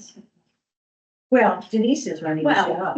is. Well, Denise is running the show.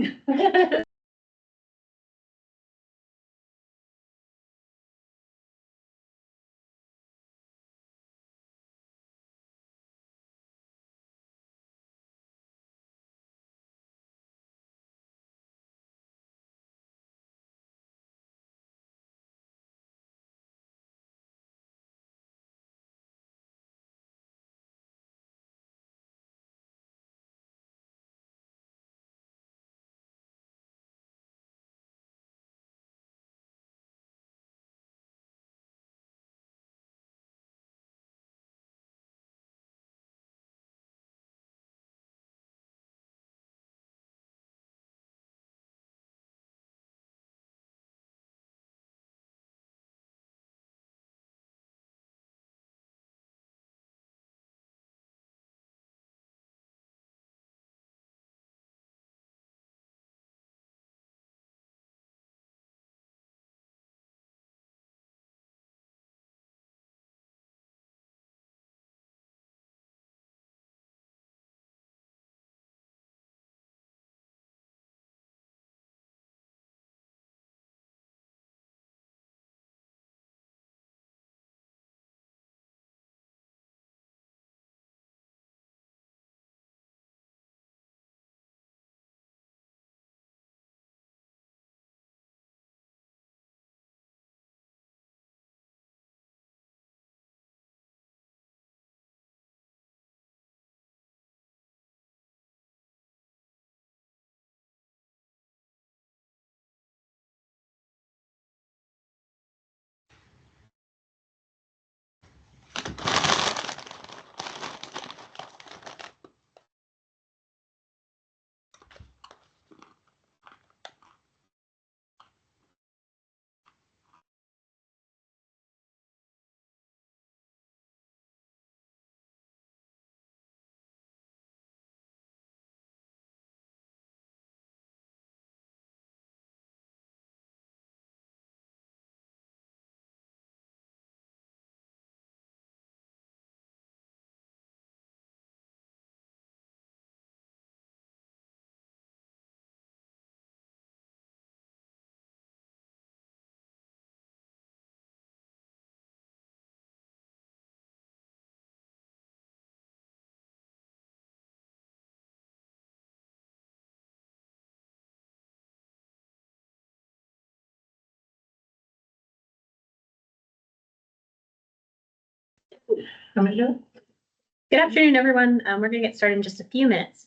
Good afternoon, everyone. We're going to get started in just a few minutes.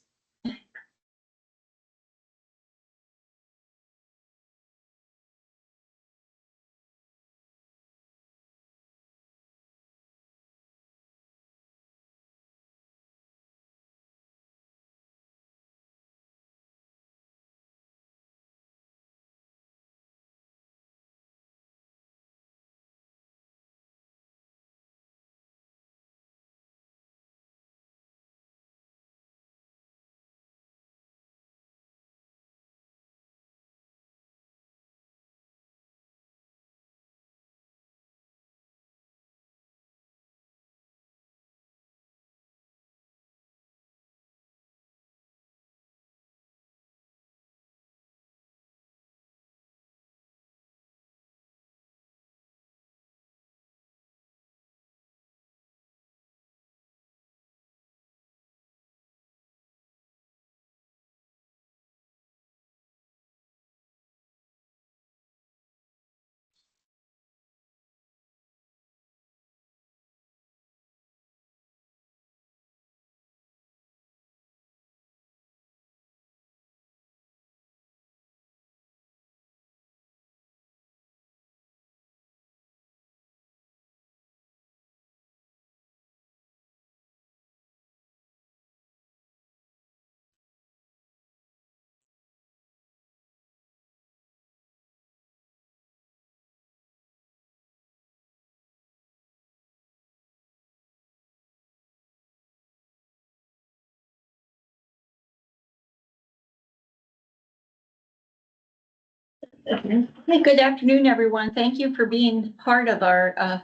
Hey, good afternoon, everyone. Thank you for being part of our,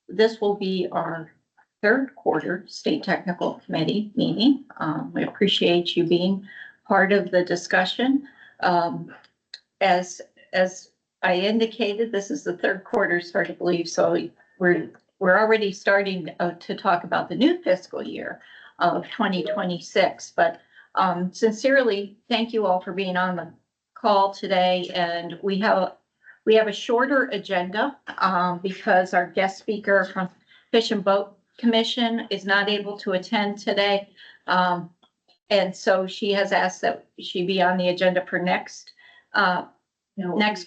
this will be our third quarter state technical committee meeting. We appreciate you being part of the discussion. As I indicated, this is the third quarter, hard to believe, so we're already starting to talk about the new fiscal year of 2026. But sincerely, thank you all for being on the call today, and we have a shorter agenda because our guest speaker from Fish and Boat Commission is not able to attend today. And so she has asked that she be on the agenda for next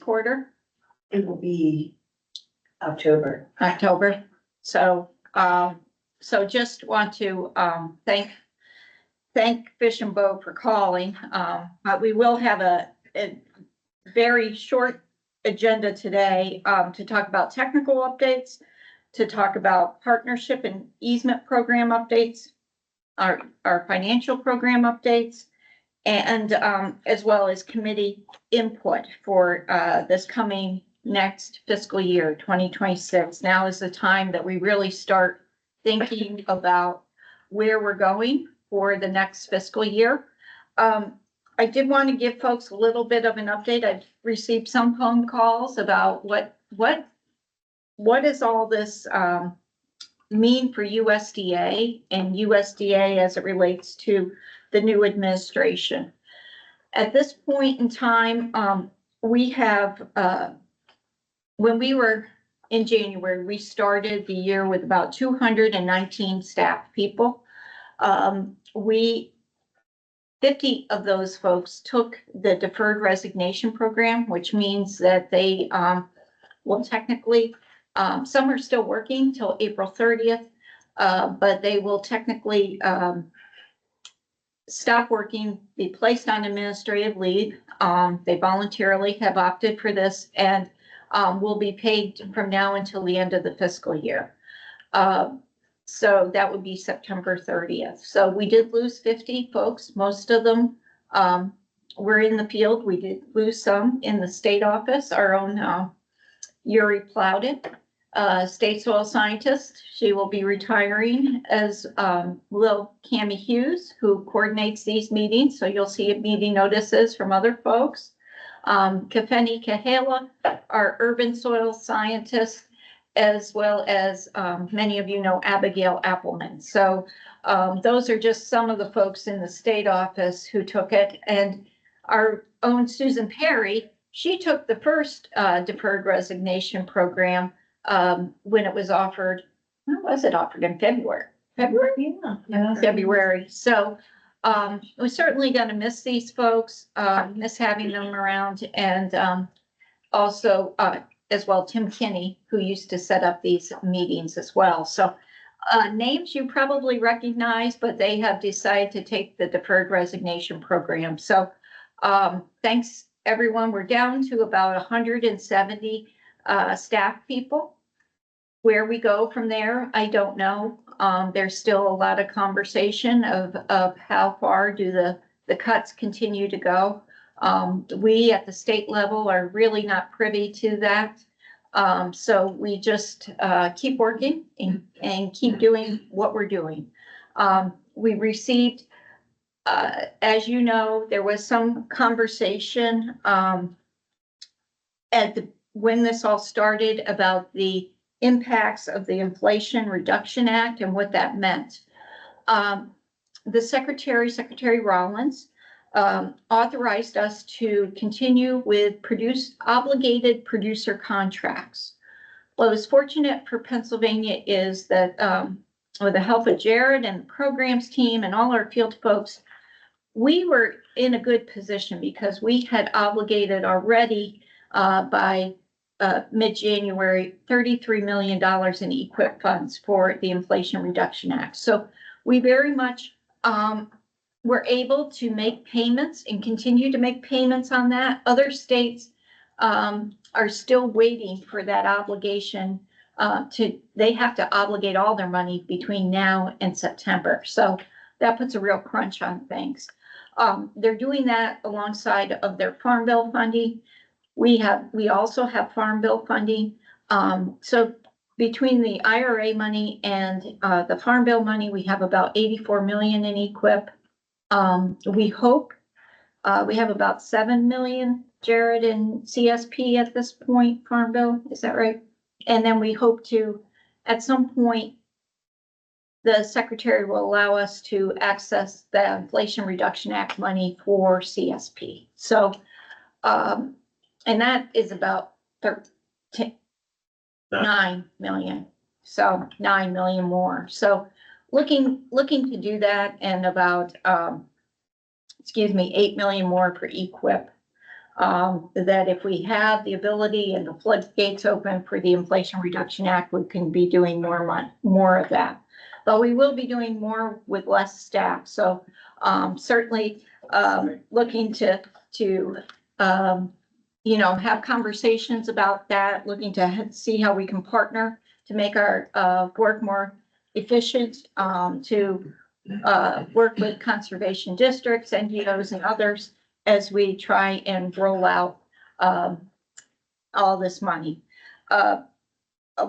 quarter. It will be October. So, just want to thank Fish and Boat for calling. But we will have a very short agenda today to talk about technical updates, to talk about partnership and easement program updates, our financial program updates, and as well as committee input for this coming next fiscal year, 2026. Now is the time that we really start thinking about where we're going for the next fiscal year. I did want to give folks a little bit of an update. I've received some phone calls about what does all this mean for USDA and USDA as it relates to the new administration. At this point in time, we have, when we were in January, we started the year with about 219 staff people. 50 of those folks took the deferred resignation program, which means that they will technically, some are still working till April 30th, but they will technically stop working, be placed on administrative leave. They voluntarily have opted for this and will be paid from now until the end of the fiscal year. So that would be September 30th. So we did lose 50 folks. Most of them were in the field. We did lose some in the state office. Our own Yuri Plowden, state soil scientist. She will be retiring, as will Cammie Hughes, who coordinates these meetings. So you'll see meeting notices from other folks. Kafeni Kahala, our urban soil scientist, as well as many of you know Abigail Appleman. So those are just some of the folks in the state office who took it. And our own Susan Perry, she took the first deferred resignation program when it was offered. When was it offered? In February? Yeah. February. So we're certainly going to miss these folks, miss having them around, and also as well, Tim Kinney, who used to set up these meetings as well. So names you probably recognize, but they have decided to take the deferred resignation program. So thanks, everyone. We're down to about 170 staff people. Where we go from there, I don't know. There's still a lot of conversation of how far do the cuts continue to go. We at the state level are really not privy to that. So we just keep working and keep doing what we're doing. We received, as you know, there was some conversation when this all started about the impacts of the Inflation Reduction Act and what that meant. The Secretary Rollins, authorized us to continue with obligated producer contracts. What was fortunate for Pennsylvania is that with the help of Jared and the programs team and all our field folks, we were in a good position because we had obligated already by mid-January $33 million in EQIP funds for the Inflation Reduction Act. So we very much were able to make payments and continue to make payments on that. Other states are still waiting for that obligation they have to obligate all their money between now and September. So that puts a real crunch on things. They're doing that alongside of their Farm Bill funding. We also have Farm Bill funding. So between the IRA money and the Farm Bill money, we have about 84 million in equip. We hope we have about 7 million, Jared, in CSP at this point, Farm Bill, is that right? And then we hope to, at some point, the secretary will allow us to access the Inflation Reduction Act money for CSP. So, and that is about 9 million. So 9 million more. So looking to do that, and about, 8 million more for equip. That if we have the ability and the floodgates open for the Inflation Reduction Act, we can be doing more of that. But we will be doing more with less staff. So certainly looking to have conversations about that, looking to see how we can partner to make our work more efficient, to work with conservation districts, NGOs, and others as we try and roll out all this money.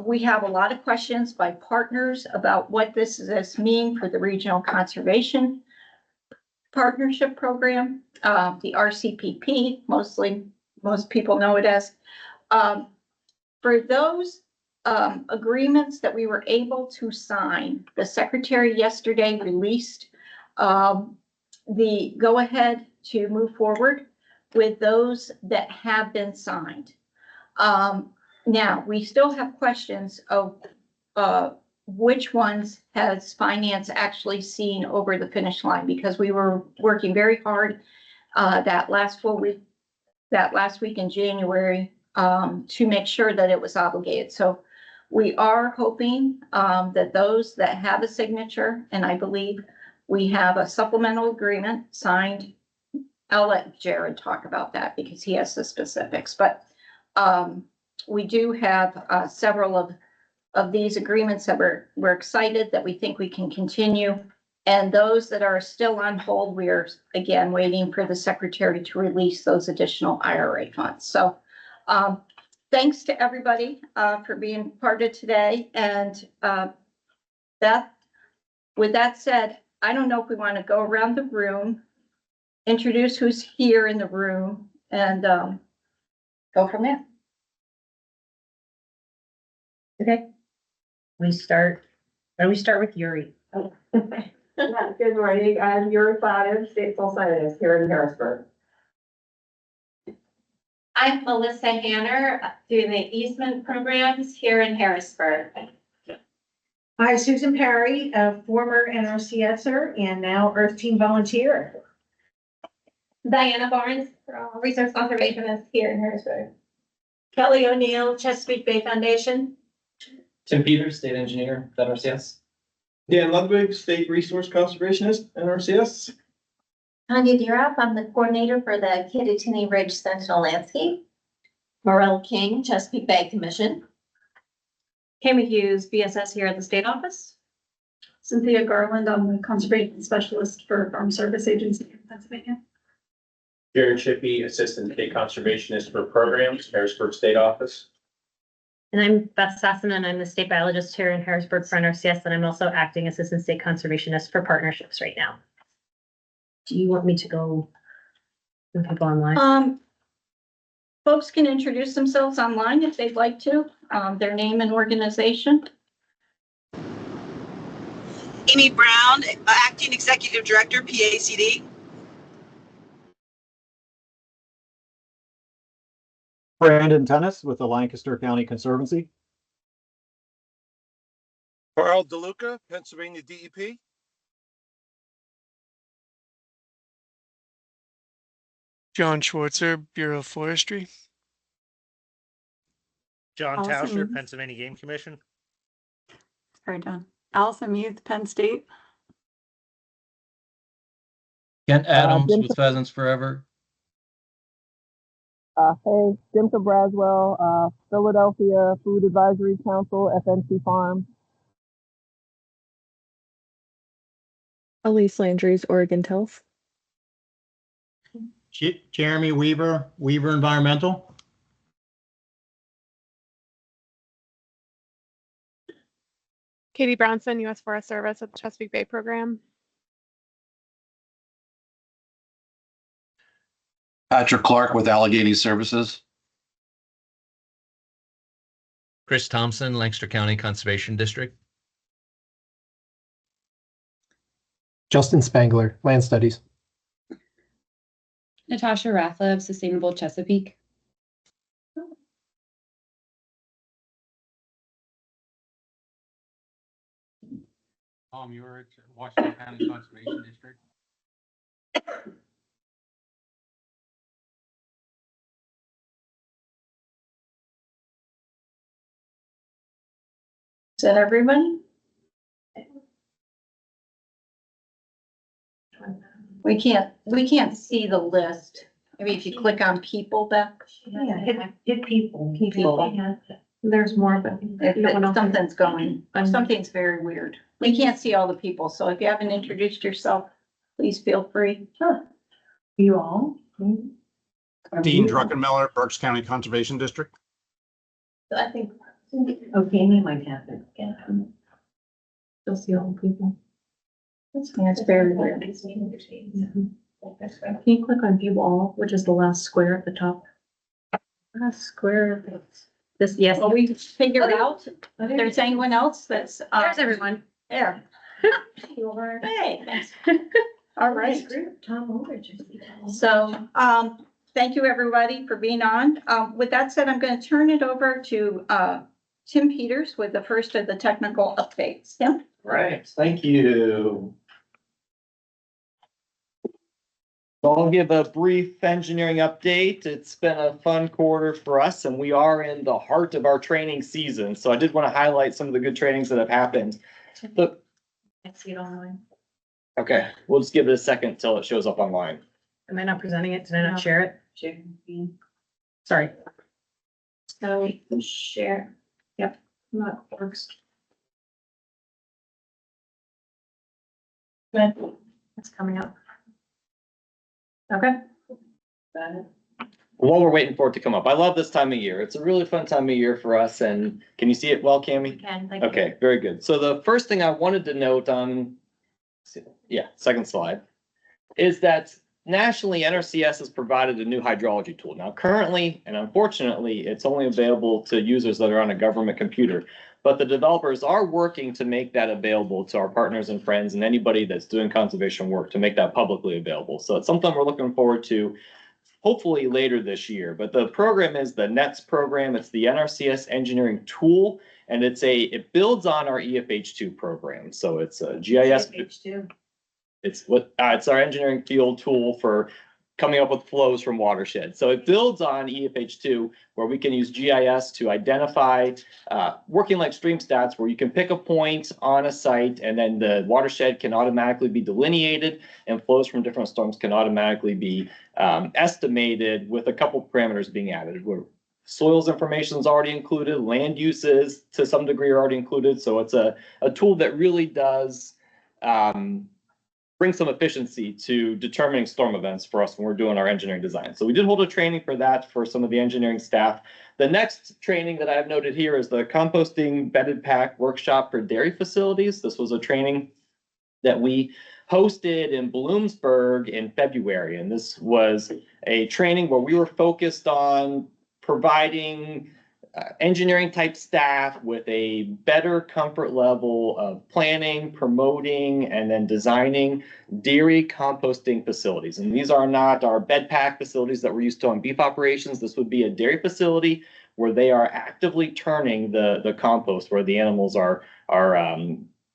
We have a lot of questions by partners about what this means for the Regional Conservation Partnership Program, the RCPP, most people know it as. For those agreements that we were able to sign, the secretary yesterday released the go-ahead to move forward with those that have been signed. Now, we still have questions of which ones has finance actually seen over the finish line, because we were working very hard that last week in January to make sure that it was obligated. So we are hoping that those that have a signature, and I believe we have a supplemental agreement signed. I'll let Jared talk about that because he has the specifics, but we do have several of these agreements that we're excited that we think we can continue. And those that are still on hold, we are again waiting for the secretary to release those additional IRA funds. So thanks to everybody for being part of today. And with that said, I don't know if we want to go around the room, introduce who's here in the room, and go from there. Okay. Why don't we start with Yuri? Yeah, good morning. I'm Yuri Fadin, state full scientist here in Harrisburg. I'm Melissa Hanner, doing the easement programs here in Harrisburg. Hi, Susan Perry, a former NRCSer and now Earth Team volunteer. Diana Barnes, resource conservationist here in Harrisburg. Kelly O'Neill, Chesapeake Bay Foundation. Tim Peters, state engineer, NRCS. Dan Ludwig, State Resource Conservationist, NRCS. Tanya Diroff, I'm the coordinator for the Kittatinny Ridge Sentinel Landscape. Morel King, Chesapeake Bay Commission. Kami Hughes, BSS here at the state office. Cynthia Garland, I'm the conservation specialist for Farm Service Agency in Pennsylvania. Jared Shippey, Assistant State Conservationist for Programs, Harrisburg State Office. And I'm Beth Sassaman. I'm the state biologist here in Harrisburg for NRCS, and I'm also acting assistant state conservationist for partnerships right now. Do you want me to go with people online? Folks can introduce themselves online if they'd like to, their name and organization. Amy Brown, Acting Executive Director, PACD. Brandon Tennis with the Lancaster County Conservancy. Carl DeLuca, Pennsylvania DEP. John Schwartzer, Bureau of Forestry. John Allison Tauscher, Muth. Pennsylvania Game Commission. Sorry, John. Allison Muth, Penn State. Kent Adams with Pheasants Forever. Hey, Dimka Braswell, Philadelphia Food Advisory Council, FNC Farm. Elise Landry's, Oregon Tilth. Jeremy Weaver, Weaver Environmental. Katie Brownson, U.S. Forest Service at the Chesapeake Bay Program. Patrick Clark with Allegheny Services. Chris Thompson, Lancaster County Conservation District. Justin Spangler, Land Studies. Natasha Rathlev, Sustainable Chesapeake. You're at Washington County Conservation District. Is that everybody? We can't see the list. Maybe if you click on people, Beck. Yeah, hit people. People. There's more, but Something's very weird. We can't see all the people, so if you haven't introduced yourself, please feel free. Sure. You all? Dean Druckenmiller, Berks County Conservation District. I think, okay, me might have it. Yeah. Still see all the people. That's very weird. Can you click on view all, which is the last square at the top? Last square. This, yes. Well, we figured out if there's anyone else that's. There's everyone. There. Hey, thanks. All right. Tom Aldridge. So, thank you, everybody, for being on. With that said, I'm going to turn it over to Tim Peters with the first of the technical updates. Tim? Right, thank you. So I'll give a brief engineering update. It's been a fun quarter for us, and we are in the heart of our training season. So I did want to highlight some of the good trainings that have happened. Look, I see it online. okay, we'll just give it a second till it shows up online. Am I not presenting it? Did I not share it? Sorry. So share. Yep, that works. Good. It's coming up. Okay. While we're waiting for it to come up, I love this time of year. It's a really fun time of year for us. And can you see it well, Cammie? Can, thank you. Okay, very good. So the first thing I wanted to note on, second slide, is that nationally, NRCS has provided a new hydrology tool. Now, currently, and unfortunately, it's only available to users that are on a government computer. But the developers are working to make that available to our partners and friends and anybody that's doing conservation work to make that publicly available. So it's something we're looking forward to hopefully later this year. But the program is the NETS program. It's the NRCS engineering tool, and it builds on our EFH2 program. So it's a GIS. EFH2. It's our engineering field tool for coming up with flows from watersheds. So it builds on EFH2, where we can use GIS to identify, working like stream stats, where you can pick a point on a site and then the watershed can automatically be delineated and flows from different storms can automatically be estimated with a couple parameters being added. Where soils information is already included, land uses to some degree are already included. So it's a tool that really does bring some efficiency to determining storm events for us when we're doing our engineering design. So we did hold a training for that for some of the engineering staff. The next training that I have noted here is the composting bedded pack workshop for dairy facilities. This was a training that we hosted in Bloomsburg in February. And this was a training where we were focused on providing engineering type staff with a better comfort level of planning, promoting, and then designing dairy composting facilities. And these are not our bed pack facilities that we're used to on beef operations. This would be a dairy facility where they are actively turning the compost where the animals are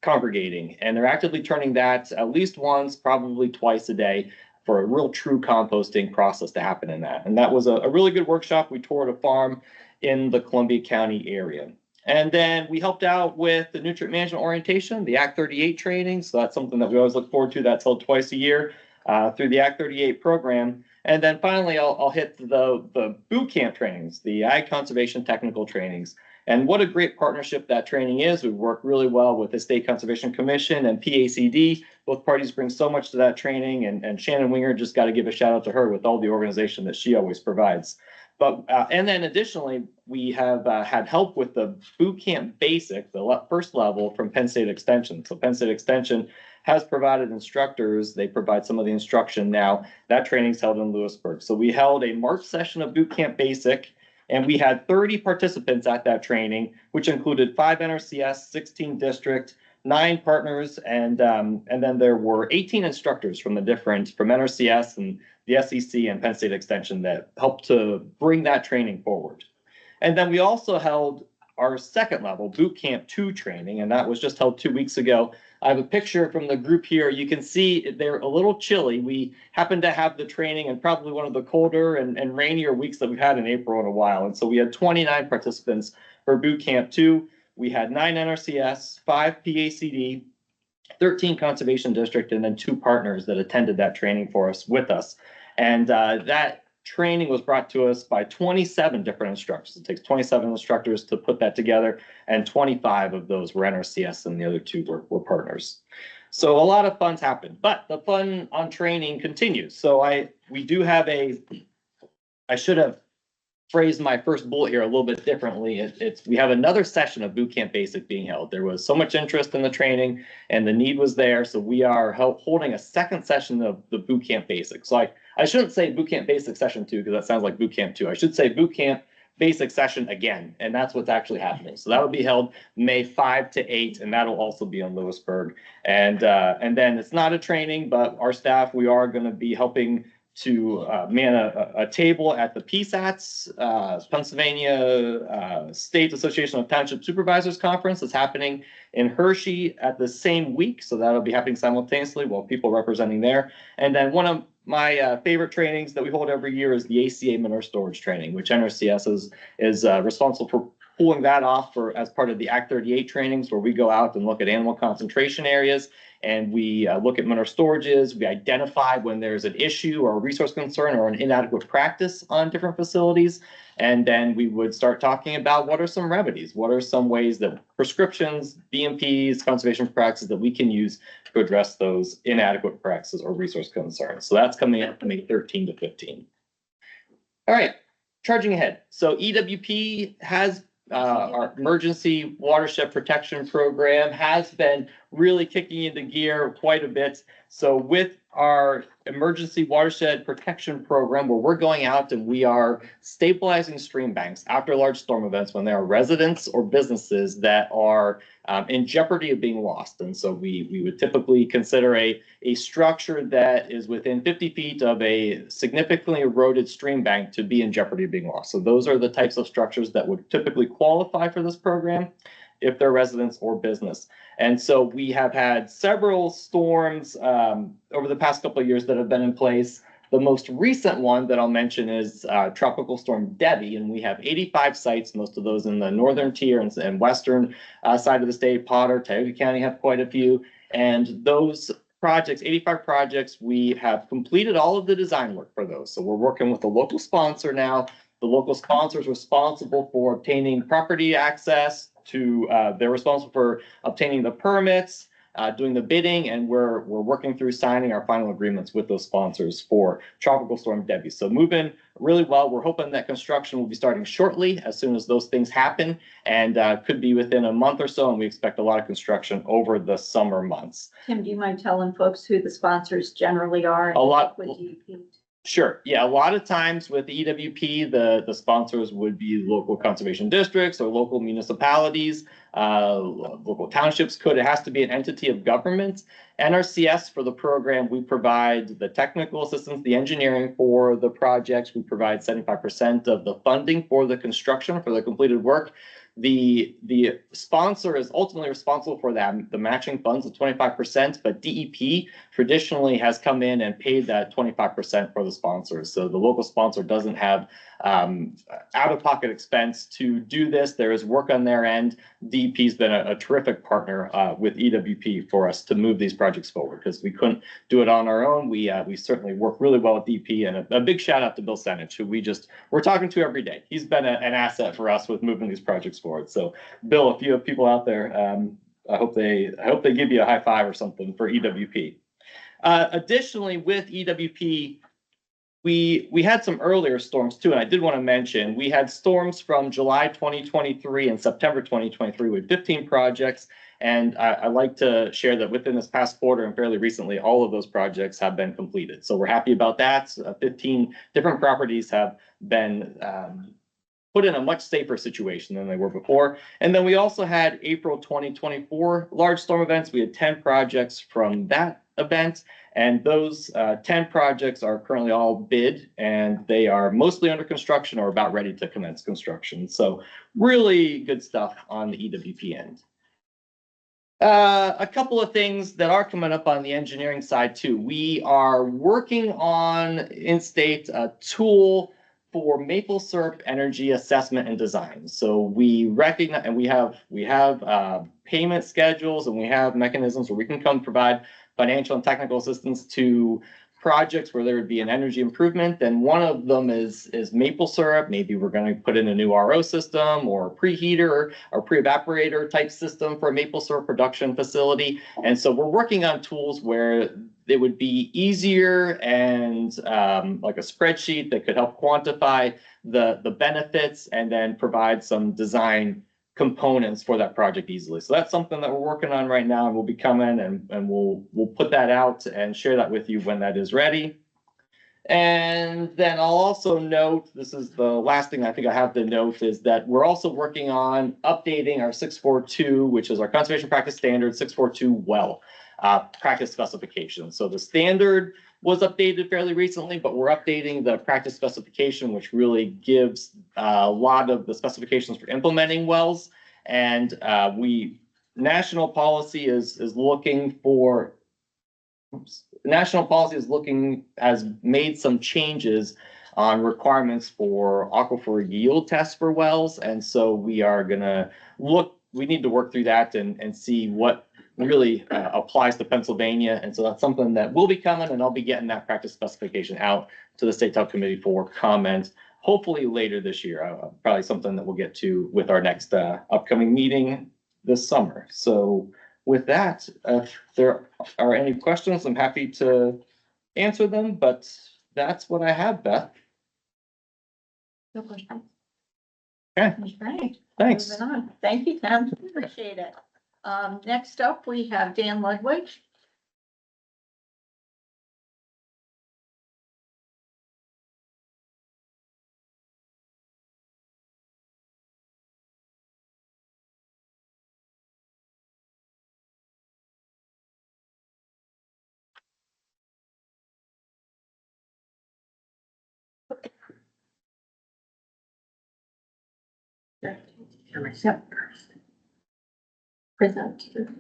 congregating. And they're actively turning that at least once, probably twice a day, for a real true composting process to happen in that. And that was a really good workshop. We toured a farm in the Columbia County area. And then we helped out with the nutrient management orientation, the Act 38 training. So that's something that we always look forward to. That's held twice a year through the Act 38 program. And then finally, I'll hit the boot camp trainings, the ag conservation technical trainings. And what a great partnership that training is. We work really well with the State Conservation Commission and PACD. Both parties bring so much to that training. And Shannon Winger, just got to give a shout out to her with all the organization that she always provides. But, and then additionally, we have had help with the boot camp basic, the first level from Penn State Extension. So Penn State Extension has provided instructors. They provide some of the instruction now. That training is held in Lewisburg. So we held a March session of boot camp basic, and we had 30 participants at that training, which included 5 NRCS, 16 district, 9 partners, and then there were 18 instructors from NRCS and the SEC and Penn State Extension that helped to bring that training forward. And then we also held our second level boot camp 2 training, and that was just held 2 weeks ago. I have a picture from the group here. You can see they're a little chilly. We happened to have the training in probably one of the colder and rainier weeks that we've had in April in a while. And so we had 29 participants for boot camp 2. We had 9 NRCS, 5 PACD, 13 conservation district, and then 2 partners that attended that training for us with us. And that training was brought to us by 27 different instructors. It takes 27 instructors to put that together, and 25 of those were NRCS and the other 2 were partners. So a lot of fun's happened, but the fun on training continues. So we do have I should have phrased my first bullet here a little bit differently. We have another session of boot camp basic being held. There was so much interest in the training and the need was there. So we are holding a second session of the boot camp basic. So I shouldn't say boot camp basic session 2 because that sounds like boot camp 2. I should say boot camp basic session again. And that's what's actually happening. So that will be held May 5 to 8, and that'll also be in Lewisburg. And then it's not a training, but our staff, we are going to be helping to man a table at the PSATS, Pennsylvania State Association of Township Supervisors Conference. That's happening in Hershey at the same week. So that'll be happening simultaneously while people representing there. And then one of my favorite trainings that we hold every year is the ACA Manure Storage Training, which NRCS is responsible for pulling that off as part of the Act 38 trainings, where we go out and look at animal concentration areas. And we look at manure storages. We identify when there's an issue or a resource concern or an inadequate practice on different facilities. And then we would start talking about what are some remedies, what are some ways that prescriptions, BMPs, conservation practices that we can use to address those inadequate practices or resource concerns. So that's coming up May 13 to 15. All right, charging ahead. So EWP has our emergency watershed protection program has been really kicking into gear quite a bit. So with our emergency watershed protection program, where we're going out and we are stabilizing stream banks after large storm events when there are residents or businesses that are in jeopardy of being lost. And so we would typically consider a structure that is within 50 feet of a significantly eroded stream bank to be in jeopardy of being lost. So those are the types of structures that would typically qualify for this program if they're residents or business. And so we have had several storms over the past couple of years that have been in place. The most recent one that I'll mention is Tropical Storm Debbie, and we have 85 sites, most of those in the northern tier and western side of the state. Potter, Tioga County have quite a few. And those projects, 85 projects, we have completed all of the design work for those. So we're working with a local sponsor now. The local sponsor is responsible for obtaining property access they're responsible for obtaining the permits, doing the bidding, and we're working through signing our final agreements with those sponsors for Tropical Storm Debbie. So moving really well. We're hoping that construction will be starting shortly as soon as those things happen, and could be within a month or so, and we expect a lot of construction over the summer months. Tim, do you mind telling folks who the sponsors generally are? A lot. With DEP? Sure. Yeah, a lot of times with the EWP, the sponsors would be local conservation districts or local municipalities, local townships could. It has to be an entity of government. NRCS for the program, we provide the technical assistance, the engineering for the projects. We provide 75% of the funding for the construction for the completed work. The sponsor is ultimately responsible for that, the matching funds of 25%, but DEP traditionally has come in and paid that 25% for the sponsors. So the local sponsor doesn't have out-of-pocket expense to do this. There is work on their end. DEP's been a terrific partner with EWP for us to move these projects forward because we couldn't do it on our own. We certainly work really well with DEP, and a big shout out to Bill Senich, who we're talking to every day. He's been an asset for us with moving these projects forward. So Bill, if you have people out there, I hope they give you a high five or something for EWP. Additionally, with EWP, we had some earlier storms too, and I did want to mention, we had storms from July 2023 and September 2023 with 15 projects. And I like to share that within this past quarter and fairly recently, all of those projects have been completed. So we're happy about that. 15 different properties have been put in a much safer situation than they were before. And then we also had April 2024 large storm events. We had 10 projects from that event. And those 10 projects are currently all bid, and they are mostly under construction or about ready to commence construction. So really good stuff on the EWP end. A couple of things that are coming up on the engineering side too. We are working on in-state a tool for maple syrup energy assessment and design. So we recognize, and we have payment schedules, and we have mechanisms where we can come provide financial and technical assistance to projects where there would be an energy improvement. And one of them is maple syrup. Maybe we're going to put in a new RO system or a preheater or pre-evaporator type system for a maple syrup production facility. And so we're working on tools where it would be easier and like a spreadsheet that could help quantify the benefits and then provide some design components for that project easily. So that's something that we're working on right now, and we'll be coming and we'll put that out and share that with you when that is ready. And then I'll also note, this is the last thing I think I have to note, is that we're also working on updating our 642, which is our conservation practice standard 642 well practice specification. So the standard was updated fairly recently, but we're updating the practice specification, which really gives a lot of the specifications for implementing wells. And national policy has made some changes on requirements for aquifer yield tests for wells. And so we need to work through that and see what really applies to Pennsylvania. And so that's something that will be coming, and I'll be getting that practice specification out to the State Health Committee for comment, hopefully later this year. Probably something that we'll get to with our next upcoming meeting this summer. So with that, if there are any questions, I'm happy to answer them, but that's what I have, Beth. No questions. Okay. Okay. Thanks. Moving on. Thank you, Tim. Appreciate it. Next up, we have Dan Ludwig. Myself first. Present. Good.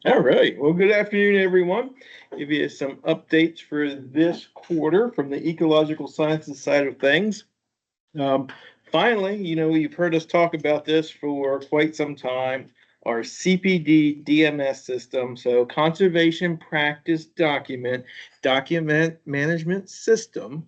All right. Well, good afternoon, everyone. Give you some updates for this quarter from the ecological sciences side of things. Finally, you've heard us talk about this for quite some time. Our CPD DMS system, so Conservation Practice Document Management System,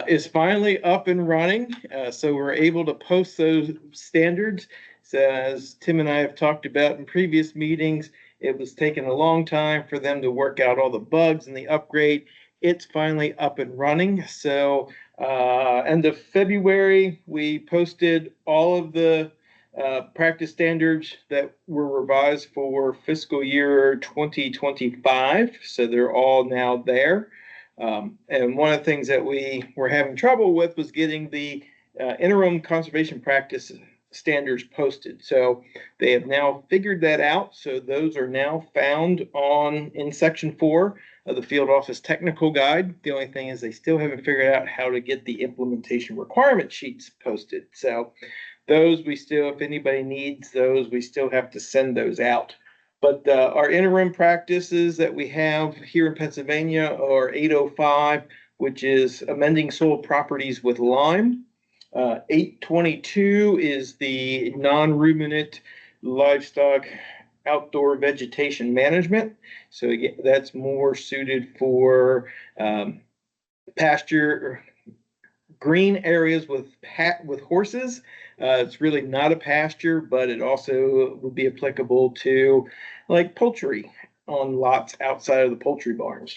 is finally up and running. So we're able to post those standards. So as Tim and I have talked about in previous meetings, it was taking a long time for them to work out all the bugs and the upgrade. It's finally up and running. So end of February, we posted all of the practice standards that were revised for fiscal year 2025. So they're all now there. And one of the things that we were having trouble with was getting the interim conservation practice standards posted. So they have now figured that out. So those are now found in section 4 of the field office technical guide. The only thing is they still haven't figured out how to get the implementation requirement sheets posted. So those if anybody needs those, we still have to send those out. But our interim practices that we have here in Pennsylvania are 805, which is amending soil properties with lime. 822 is the non-ruminant livestock outdoor vegetation management. So again, that's more suited for pasture green areas with horses. It's really not a pasture, but it also would be applicable to like poultry on lots outside of the poultry barns.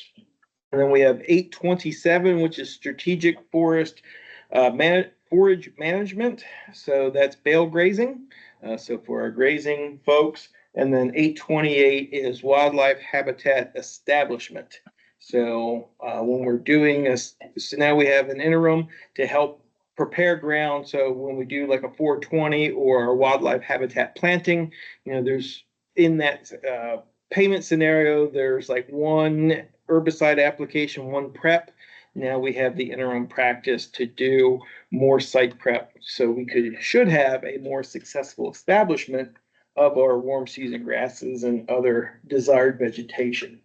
And then we have 827, which is strategic forest forage management. So that's bale grazing. So for our grazing folks. And then 828 is wildlife habitat establishment. So when we're doing this, so now we have an interim to help prepare ground. So when we do like a 420 or a wildlife habitat planting, you know, there's in that payment scenario, there's like one herbicide application, one prep. Now we have the interim practice to do more site prep. So we should have a more successful establishment of our warm season grasses and other desired vegetation.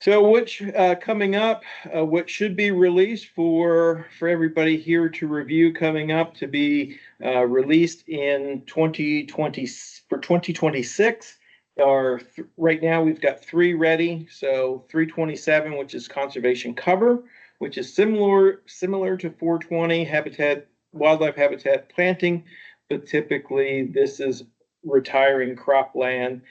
So which coming up, what should be released for everybody here to review coming up to be released in 2020 for 2026 are right now we've got 3 ready. So 327, which is conservation cover, which is similar to 420 wildlife habitat planting, but typically this is retiring cropland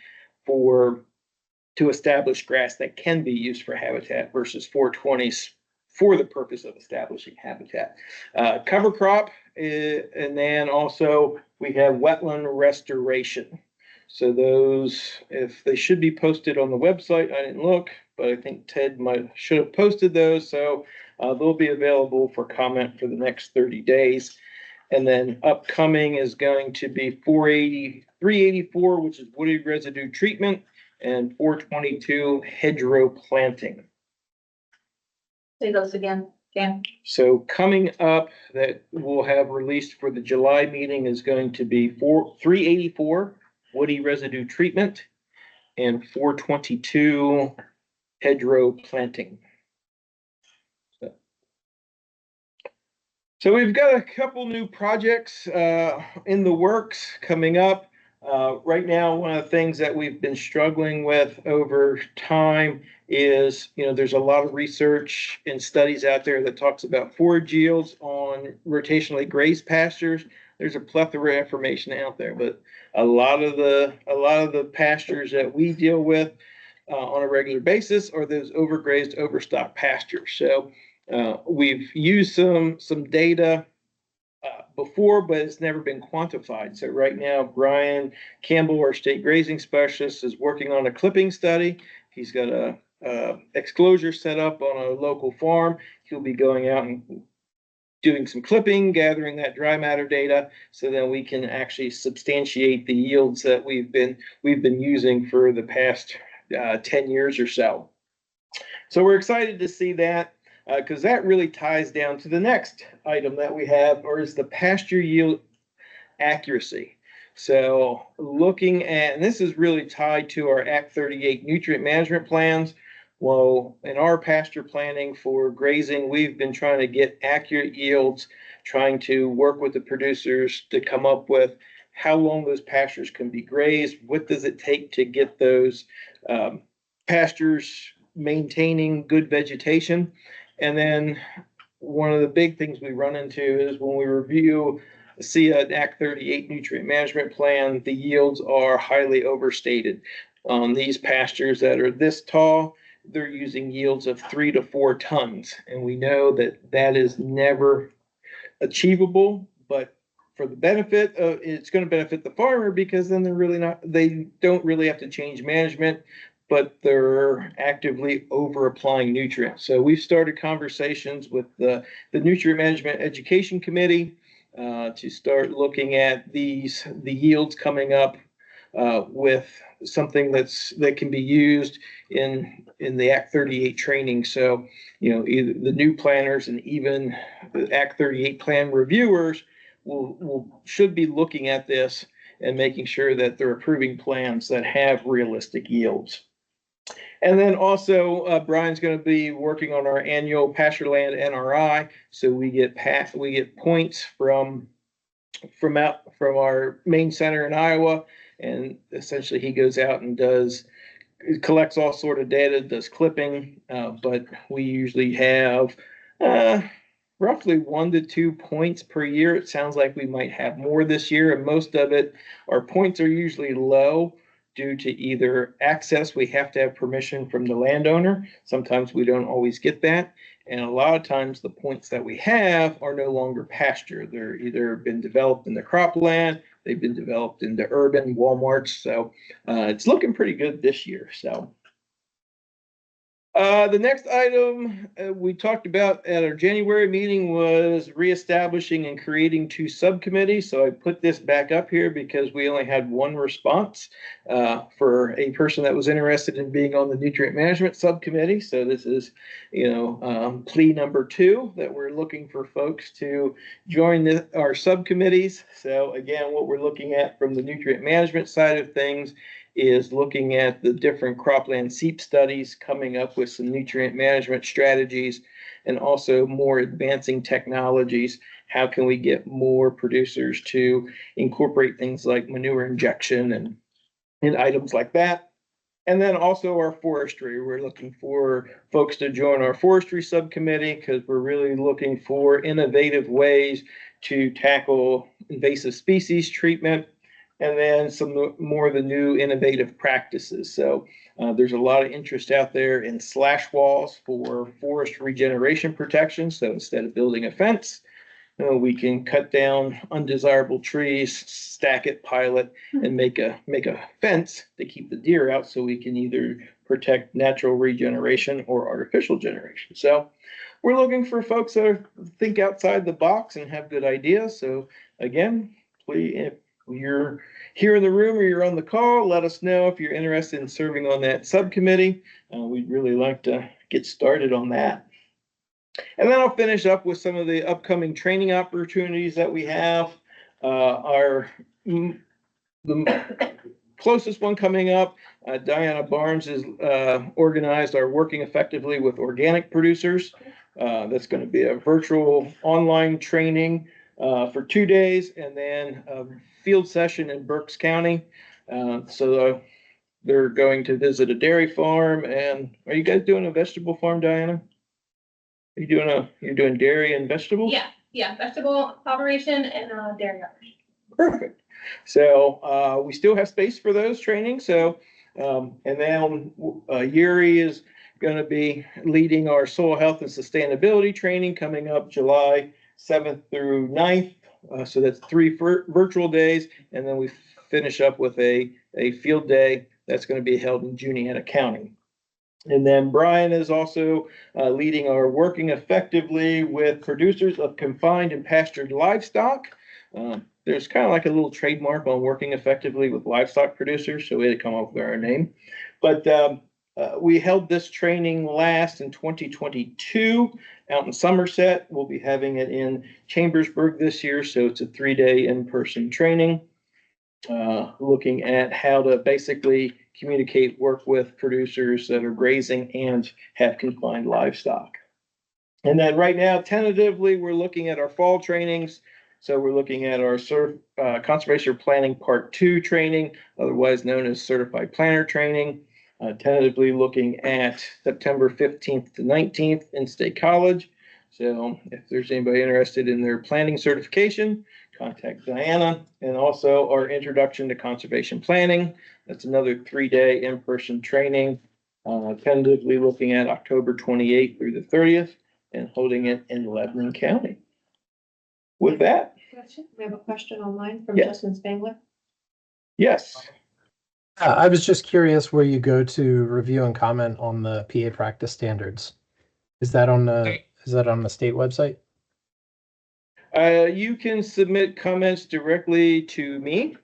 to establish grass that can be used for habitat versus 420s for the purpose of establishing habitat. Cover crop, and then also we have wetland restoration. So those, if they should be posted on the website, I didn't look, but I think Ted should have posted those. So they'll be available for comment for the next 30 days. And then upcoming is going to be 384, which is wooded residue treatment, and 422 hedgerow planting. Say those again, Dan. So coming up that we'll have released for the July meeting is going to be 384 woody residue treatment and 422 hedgerow planting. So we've got a couple new projects in the works coming up. Right now, one of the things that we've been struggling with over time is, you know, there's a lot of research and studies out there that talks about forage yields on rotationally grazed pastures. There's a plethora of information out there, but a lot of the pastures that we deal with on a regular basis are those overgrazed, overstocked pastures. So we've used some data before, but it's never been quantified. So right now, Brian Campbell, our state grazing specialist, is working on a clipping study. He's got a exclosure set up on a local farm. He'll be going out and doing some clipping, gathering that dry matter data, so then we can actually substantiate the yields that we've been using for the past 10 years or so. So we're excited to see that. Because that really ties down to the next item that we have, or is the pasture yield accuracy. So looking at, and this is really tied to our Act 38 nutrient management plans. Well, in our pasture planning for grazing, we've been trying to get accurate yields, trying to work with the producers to come up with how long those pastures can be grazed, what does it take to get those pastures maintaining good vegetation. And then one of the big things we run into is when we see an Act 38 nutrient management plan, the yields are highly overstated. On these pastures that are this tall, they're using yields of 3 to 4 tons. And we know that that is never achievable, but for the benefit of, it's going to benefit the farmer because then they don't really have to change management, but they're actively over applying nutrients. So we've started conversations with the Nutrient Management Education Committee to start looking at the yields coming up with something that can be used in the Act 38 training. So, you know, either the new planners and even the Act 38 plan reviewers should be looking at this and making sure that they're approving plans that have realistic yields. And then also, Brian's going to be working on our annual pastureland NRI, so we get points from our main center in Iowa, and essentially he goes out and collects all sort of data, does clipping, but we usually have Roughly 1 to 2 points per year. It sounds like we might have more this year, and most of it, our points are usually low due to either access. We have to have permission from the landowner. Sometimes we don't always get that. And a lot of times the points that we have are no longer pasture. They're either been developed in the cropland, they've been developed into urban Walmarts. So it's looking pretty good this year. So the next item we talked about at our January meeting was reestablishing and creating 2 subcommittees. So I put this back up here because we only had 1 response for a person that was interested in being on the nutrient management subcommittee. So this is, plea number 2 that we're looking for folks to join our subcommittees. So again, what we're looking at from the nutrient management side of things is looking at the different cropland seep studies, coming up with some nutrient management strategies, and also more advancing technologies. How can we get more producers to incorporate things like manure injection and items like that? And then also our forestry. We're looking for folks to join our forestry subcommittee because we're really looking for innovative ways to tackle invasive species treatment, and then some more of the new innovative practices. So there's a lot of interest out there in slash walls for forest regeneration protection. So instead of building a fence, we can cut down undesirable trees, stack it, pile it, and make a fence to keep the deer out, so we can either protect natural regeneration or artificial generation. So we're looking for folks that think outside the box and have good ideas. So again, please, if you're here in the room or you're on the call, let us know if you're interested in serving on that subcommittee. We'd really like to get started on that. And then I'll finish up with some of the upcoming training opportunities that we have. The closest one coming up, Diana Barnes has organized our Working Effectively with Organic Producers. That's going to be a virtual online training for 2 days, and then a field session in Berks County. So they're going to visit a dairy farm. And are you guys doing a vegetable farm, Diana? You're doing dairy and vegetables? Yeah, vegetable operation and dairy operation. Perfect. So we still have space for those trainings. So and then Yuri is going to be leading our soil health and sustainability training coming up July 7th through 9th. So that's 3 virtual days, and then we finish up with a field day that's going to be held in Juniata County. And then Brian is also leading our Working Effectively with Producers of Confined and Pastured Livestock. There's kind of like a little trademark on Working Effectively with Livestock Producers, so we had to come up with our name. But we held this training last in 2022 out in Somerset. We'll be having it in Chambersburg this year, so it's a 3-day in-person training, looking at how to basically communicate, work with producers that are grazing and have confined livestock. And then right now, tentatively, we're looking at our fall trainings. So we're looking at our Conservation Planning Part 2 training, otherwise known as Certified Planner Training. Tentatively looking at September 15th to 19th in State College. So if there's anybody interested in their planning certification, contact Diana. And also our Introduction to Conservation Planning. That's another 3-day in-person training, tentatively looking at October 28th through the 30th and holding it in Lebanon County. With that. We have a question online from Yes. Justin Spangler. Yes. I was just curious where you go to review and comment on the PA practice standards. Is that on the state website? You can submit comments directly to me.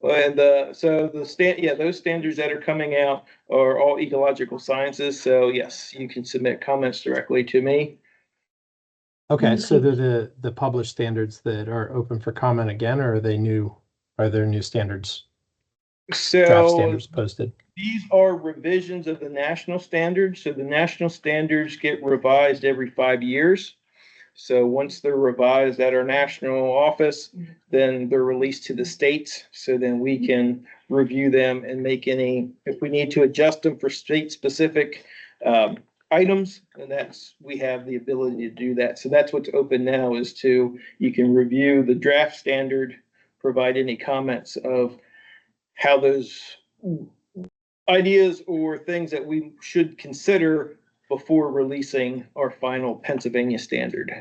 And so those standards that are coming out are all ecological sciences. So yes, you can submit comments directly to me. Okay, so they're the published standards that are open for comment again, or are they new? Are there new standards? Draft So standards posted. these are revisions of the national standards. So the national standards get revised every 5 years. So once they're revised at our national office, then they're released to the states. So then we can review them and make any, if we need to adjust them for state specific items, and we have the ability to do that. So that's what's open now you can review the draft standard, provide any comments of how those ideas or things that we should consider before releasing our final Pennsylvania standard.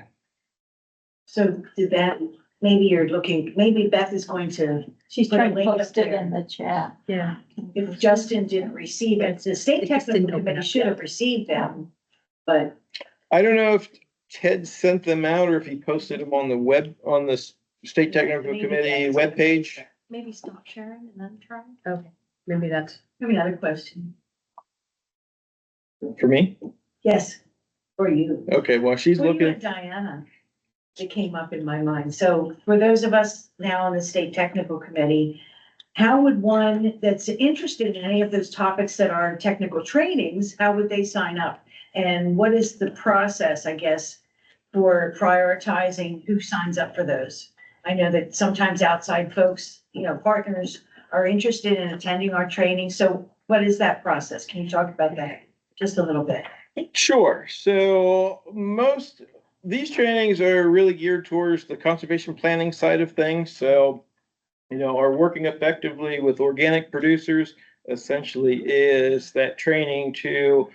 So did that, maybe Beth is going to. She's put a trying to link up post it there. in the chat. Yeah. If Justin didn't receive it, the state It just technical didn't open committee up should yet. have received them, but I don't know if Ted sent them out or if he posted them on the web, on the state technical Maybe committee that's- webpage. maybe stop sharing and then try. Okay, maybe that's. I have another question. For me? Yes, for you. Okay, well, she's For you looking. and Diana, it came up in my mind. So for those of us now on the state technical committee, how would one that's interested in any of those topics that are technical trainings, how would they sign up? And what is the process, I guess, for prioritizing who signs up for those? I know that sometimes outside folks, partners are interested in attending our training. So what is that process? Can you talk about that just a little bit? Sure. So these trainings are really geared towards the conservation planning side of things. So, are working effectively with organic producers essentially is that training to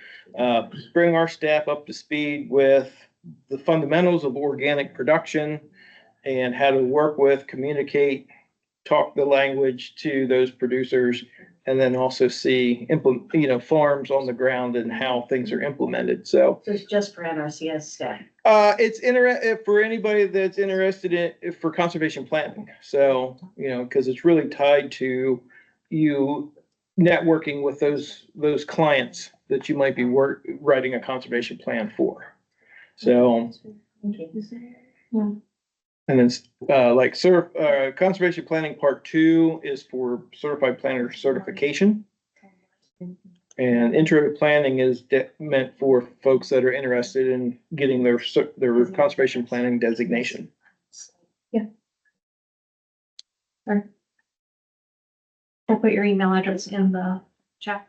bring our staff up to speed with the fundamentals of organic production and how to work with, communicate, talk the language to those producers, and then also see farms on the ground and how things are implemented. So So it's just for NRCS staff. it's for anybody that's interested for conservation planning. So, because it's really tied to you networking with those clients that you might be writing a conservation plan for. So, and then conservation planning part 2 is for certified planner certification. And intro to planning is meant for folks that are interested in getting their conservation planning designation. Yeah. I'll put your email address in the chat.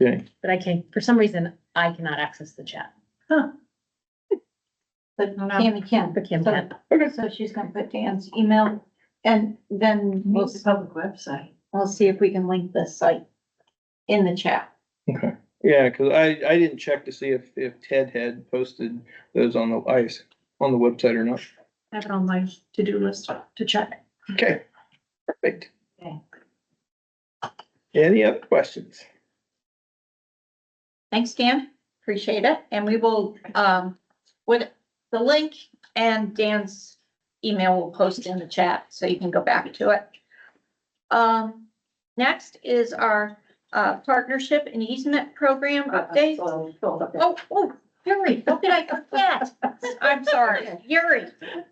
Okay. But for some reason, I cannot access the chat. Huh. But Tammy can. But Kim So- can. Okay. So she's gonna put Dan's email and then we'll, It's a public website. we'll see if we can link this site in the chat. Okay. Yeah, because I didn't check to see if Ted had posted those on the website or not. I have it on my to-do list to check. Okay. Perfect. Okay. Any other questions? Thanks, Dan. Appreciate it. And we will, with the link and Dan's email will post in the chat so you can go back to it. Next is our partnership and easement program update. Oh, Yuri, what did I forget? I'm sorry, Yuri.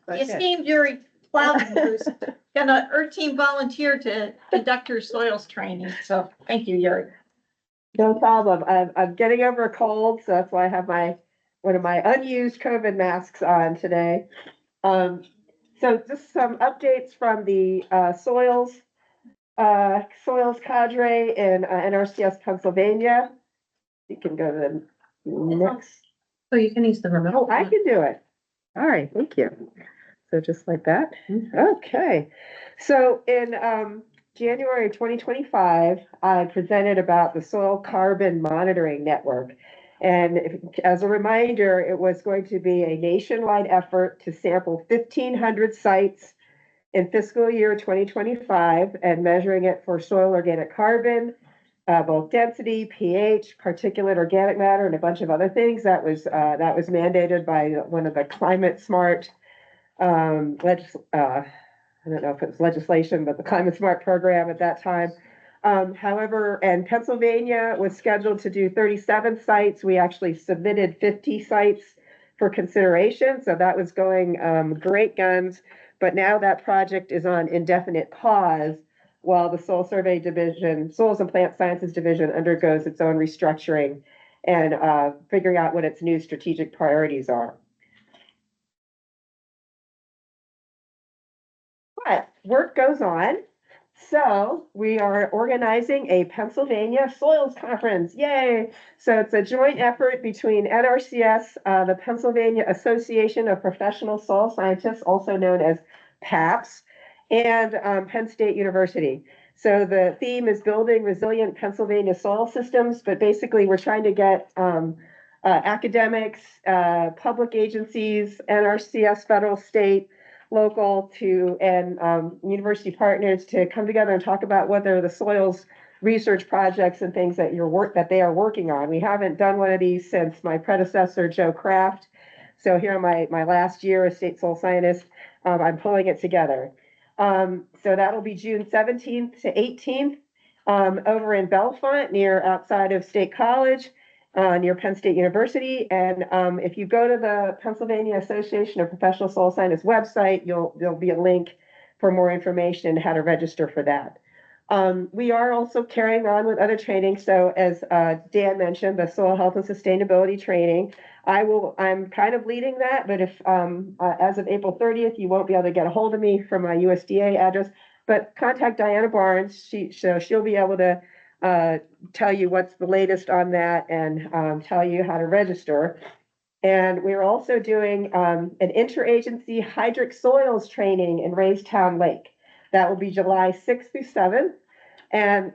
The esteemed Yuri Plowman, who's gonna, our team volunteer to conduct your soils training. So thank you, Yuri. No problem. I'm getting over a cold, so that's why I have one of my unused COVID masks on today. So just some updates from the soils cadre in NRCS Pennsylvania. You can go to the next. Oh, you can use the remote. Oh, I can do it. All right, thank you. So just like that. Okay. So in January 2025, I presented about the soil carbon monitoring network. And as a reminder, it was going to be a nationwide effort to sample 1,500 sites in fiscal year 2025 and measuring it for soil organic carbon, both density, pH, particulate organic matter, and a bunch of other things. That was mandated by one of the climate smart I don't know if it was legislation, but the Climate Smart program at that time. However, and Pennsylvania was scheduled to do 37 sites. We actually submitted 50 sites for consideration. So that was going great guns. But now that project is on indefinite pause while the Soils and Plant Sciences Division undergoes its own restructuring and figuring out what its new strategic priorities are. But work goes on. So we are organizing a Pennsylvania Soils Conference. Yay! So it's a joint effort between NRCS, the Pennsylvania Association of Professional Soil Scientists, also known as PAPS, and Penn State University. So the theme is building resilient Pennsylvania soil systems, but basically we're trying to get academics, public agencies, NRCS, federal, state, local and university partners to come together and talk about what are the soils research projects and things that they are working on. We haven't done one of these since my predecessor, Joe Kraft. So here in my last year as state soil scientist, I'm pulling it together. So that'll be June 17th to 18th over in Bellefonte, outside of State College, near Penn State University. And if you go to the Pennsylvania Association of Professional Soil Scientists website, there'll be a link for more information how to register for that. We are also carrying on with other training. So as Dan mentioned, the soil health and sustainability training, I'm kind of leading that, but if as of April 30th, you won't be able to get a hold of me from my USDA address, but contact Diana Barnes. She'll be able to tell you what's the latest on that and tell you how to register. And we're also doing an interagency hydric soils training in Raystown Lake. That will be July 6th through 7th. And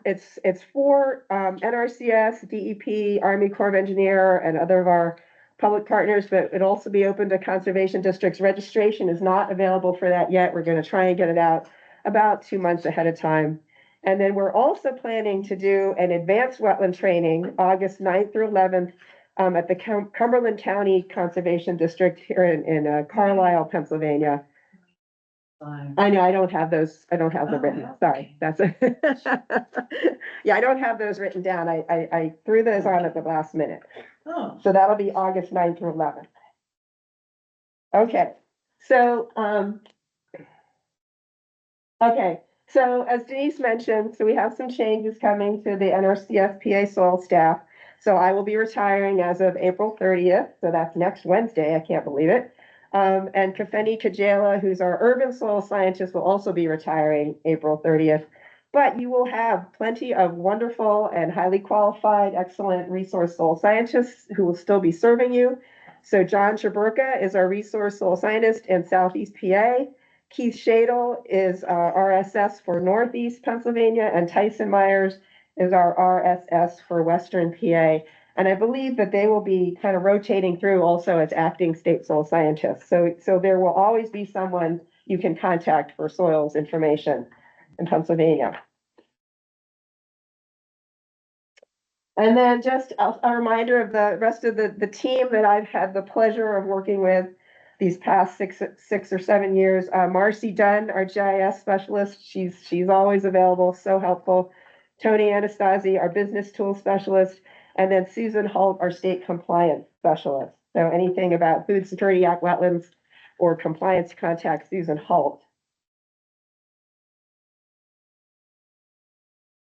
it's for NRCS, DEP, Army Corps of Engineer, and other of our public partners, but it'll also be open to conservation districts. Registration is not available for that yet. We're going to try and get it out about 2 months ahead of time. And then we're also planning to do an advanced wetland training August 9th through 11th at the Cumberland County Conservation District here in Carlisle, Pennsylvania. I know I don't have those. I don't have them written. Sorry, that's a yeah. I don't have those written down. I threw those on at the last minute. Oh. So that'll be August 9th through 11th. Okay. So okay. So as Denise mentioned, so we have some changes coming to the NRCS PA soil staff. So I will be retiring as of April 30th. So that's next Wednesday. I can't believe it. And Kafeni Kajela, who's our urban soil scientist, will also be retiring April 30th. But you will have plenty of wonderful and highly qualified, excellent resource soil scientists who will still be serving you. So John Chaburka is our resource soil scientist in Southeast PA. Keith Shadle is RSS for Northeast Pennsylvania, and Tyson Myers is our RSS for Western PA. And I believe that they will be kind of rotating through also as acting state soil scientists. So there will always be someone you can contact for soils information in Pennsylvania. And then just a reminder of the rest of the team that I've had the pleasure of working with these past six or 7 years. Marcy Dunn, our GIS specialist, she's always available, so helpful. Tony Anastasi, our business tool specialist, and then Susan Holt, our state compliance specialist. So anything about Food Security Act, wetlands, or compliance, contact Susan Holt.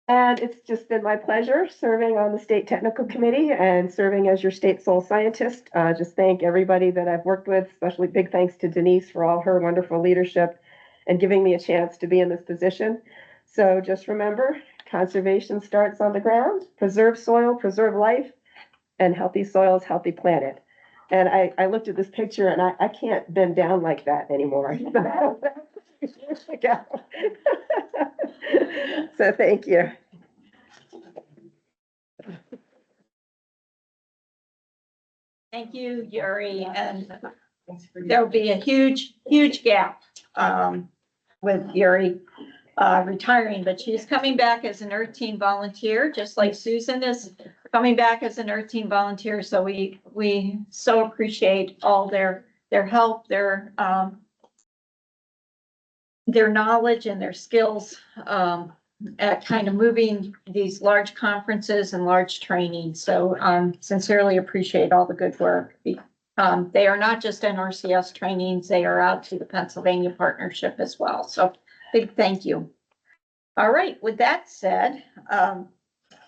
And it's just been my pleasure serving on the state technical committee and serving as your state soil scientist. Just thank everybody that I've worked with, especially big thanks to Denise for all her wonderful leadership and giving me a chance to be in this position. So just remember, conservation starts on the ground. Preserve soil, preserve life, and healthy soils, healthy planet. And I looked at this picture and I can't bend down like that anymore. So thank you. Thank you, Yuri, and there'll be a huge gap with Yuri retiring, but she's coming back as an Earth Team volunteer, just like Susan is coming back as an Earth Team volunteer. So we so appreciate all their help, their knowledge and their skills at kind of moving these large conferences and large trainings. So sincerely appreciate all the good work. They are not just NRCS trainings, they are out to the Pennsylvania partnership as well. So big thank you. All right, with that said,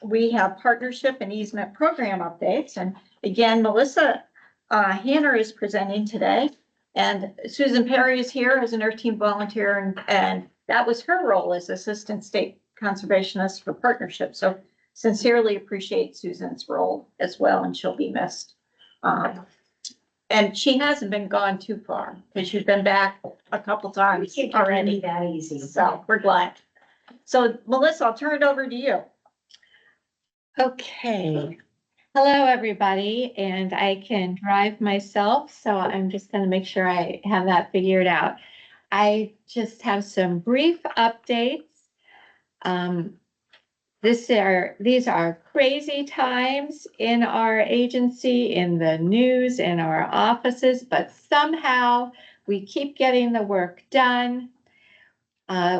we have partnership and easement program updates. And again, Melissa Hanner is presenting today. And Susan Perry is here as an Earth Team volunteer, and that was her role as Assistant State Conservationist for Partnership. So sincerely appreciate Susan's role as well, and she'll be missed. And she hasn't been gone too far, because she's been back a couple times already. That easy. So we're glad. So Melissa, I'll turn it over to you. Okay. Hello, everybody, and I can drive myself, so I'm just going to make sure I have that figured out. I just have some brief updates. These are crazy times in our agency, in the news, in our offices, but somehow we keep getting the work done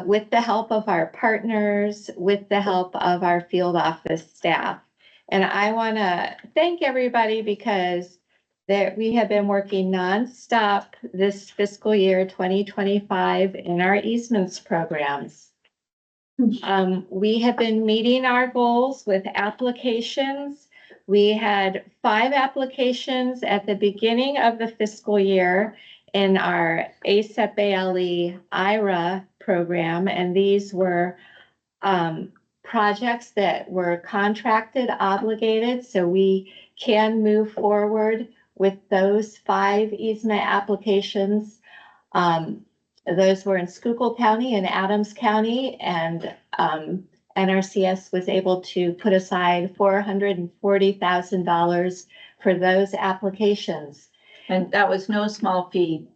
with the help of our partners, with the help of our field office staff. And I want to thank everybody because we have been working nonstop this fiscal year 2025 in our easements programs. We have been meeting our goals with applications. We had 5 applications at the beginning of the fiscal year in our ASEP ALE IRA program, and these were projects that were contracted, obligated, so we can move forward with those 5 easement applications. Those were in Schuylkill County and Adams County, and NRCS was able to put aside $440,000 for those applications. And that was no small feat.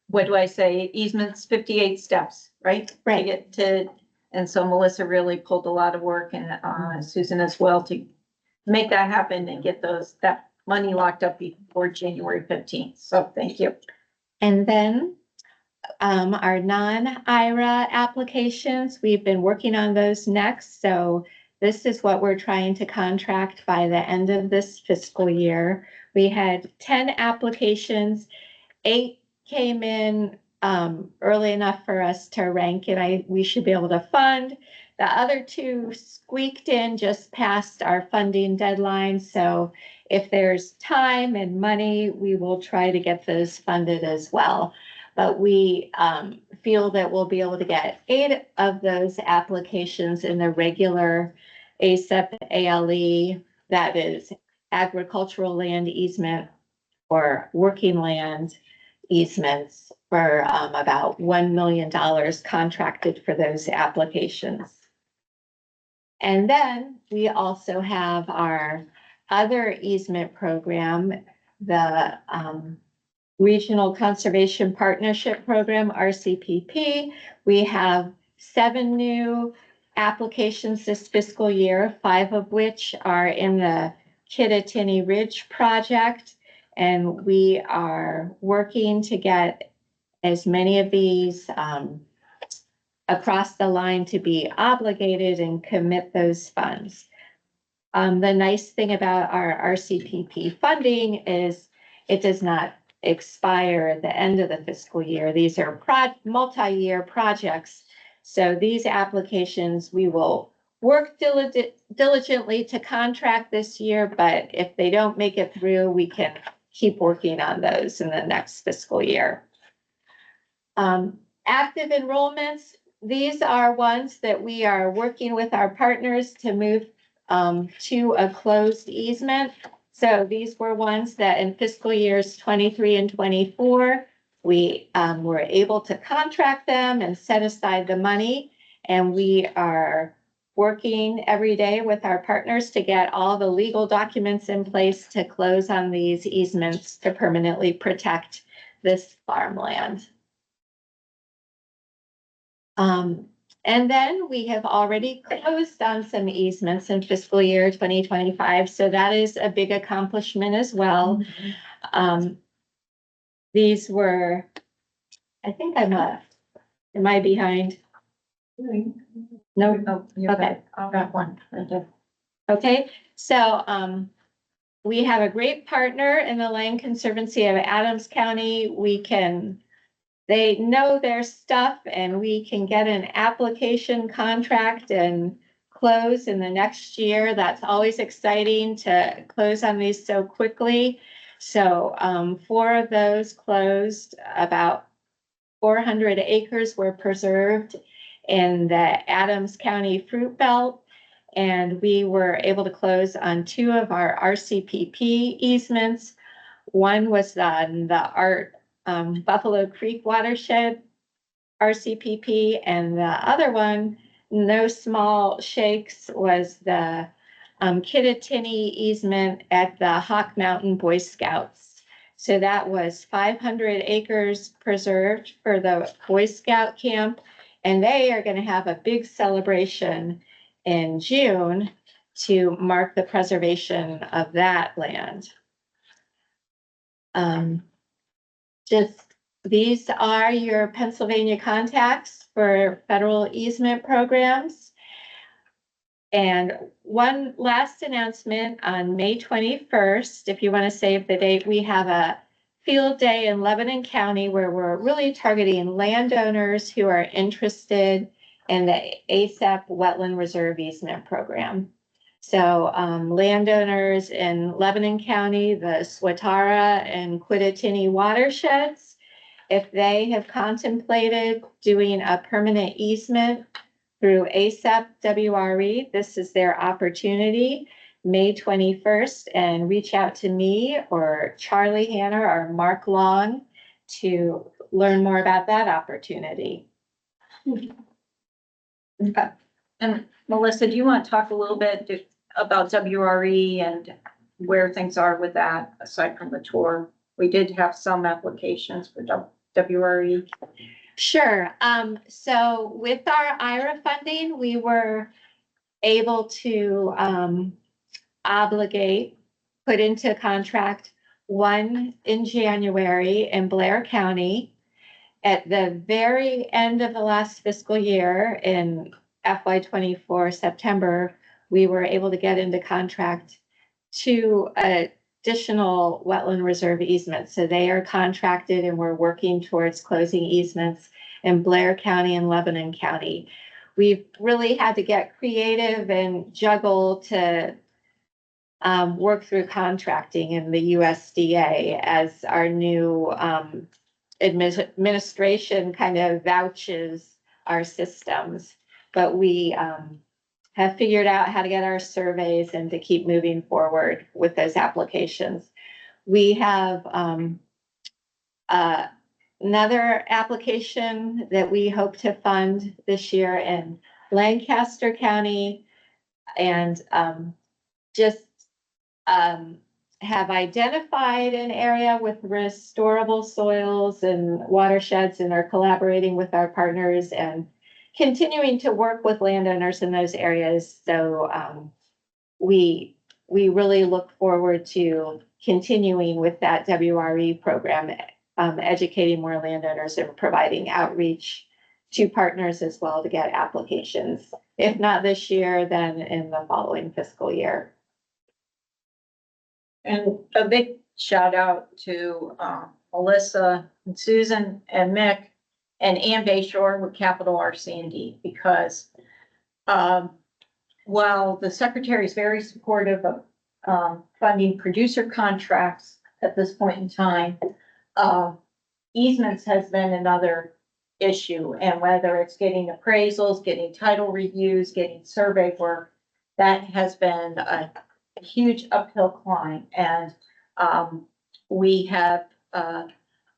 What do I say? Easements, 58 steps, right? Right. To get to, and so Melissa really pulled a lot of work, and Susan as well, to make that happen and get that money locked up before January 15th. So thank you. And then our non-IRA applications, we've been working on those next. So this is what we're trying to contract by the end of this fiscal year. We had 10 applications, 8 came in early enough for us to rank, and we should be able to fund. The other 2 squeaked in just past our funding deadline. So if there's time and money, we will try to get those funded as well. But we feel that we'll be able to get 8 of those applications in the regular ASEP ALE, that is agricultural land easement or working land easements, for about $1 million contracted for those applications. And then we also have our other easement program, the Regional Conservation Partnership Program, RCPP. We have 7 new applications this fiscal year, 5 of which are in the Kittatinny Ridge project. And we are working to get as many of these across the line to be obligated and commit those funds. The nice thing about our RCPP funding is it does not expire at the end of the fiscal year. These are multi-year projects. So these applications, we will work diligently to contract this year, but if they don't make it through, we can keep working on those in the next fiscal year. Active enrollments, these are ones that we are working with our partners to move to a closed easement. So these were ones that in fiscal years 23 and 24, we were able to contract them and set aside the money. And we are working every day with our partners to get all the legal documents in place to close on these easements to permanently protect this farmland. And then we have already closed on some easements in fiscal year 2025. So that is a big accomplishment as well. These were, I think am I behind? No. Oh, Okay. I've got one. Okay. So, we have a great partner in the Land Conservancy of Adams County. They know their stuff, and we can get an application contract and close in the next year. That's always exciting to close on these so quickly. So 4 of those closed, about 400 acres were preserved, in the Adams County Fruit Belt. And we were able to close on 2 of our RCPP easements. One was on the Buffalo Creek watershed RCPP, and the other one, no small shakes, was the Kittatinny easement at the Hawk Mountain Boy Scouts. So that was 500 acres preserved for the Boy Scout camp, and they are going to have a big celebration in June to mark the preservation of that land. These are your Pennsylvania contacts for federal easement programs. And one last announcement on May 21st, if you want to save the date, we have a field day in Lebanon County where we're really targeting landowners who are interested in the ASAP Wetland Reserve Easement Program. So landowners in Lebanon County, the Swatara and Kittatinny watersheds, if they have contemplated doing a permanent easement through ASAP WRE, this is their opportunity, May 21st, and reach out to me or Charlie Hanner or Mark Long to learn more about that opportunity. And Melissa, do you want to talk a little bit about WRE and where things are with that, aside from the tour? We did have some applications for WRE. Sure. So with our IRA funding, we were able to put into contract one in January in Blair County. At the very end of the last fiscal year in FY24 September, we were able to get into contract 2 additional wetland reserve easements. So they are contracted and we're working towards closing easements in Blair County and Lebanon County. We've really had to get creative and juggle to work through contracting in the USDA as our new administration kind of vouches our systems. But we have figured out how to get our surveys and to keep moving forward with those applications. We have another application that we hope to fund this year in Lancaster County, and have identified an area with restorable soils and watersheds and are collaborating with our partners and continuing to work with landowners in those areas. So we really look forward to continuing with that WRE program, educating more landowners and providing outreach to partners as well to get applications. If not this year, then in the following fiscal year. And a big shout out to Melissa and Susan and Mick and Ann Bayshore with Capital RC&D, because while the secretary is very supportive of funding producer contracts at this point in time, easements has been another issue, and whether it's getting appraisals, getting title reviews, getting survey work, that has been a huge uphill climb. And we have,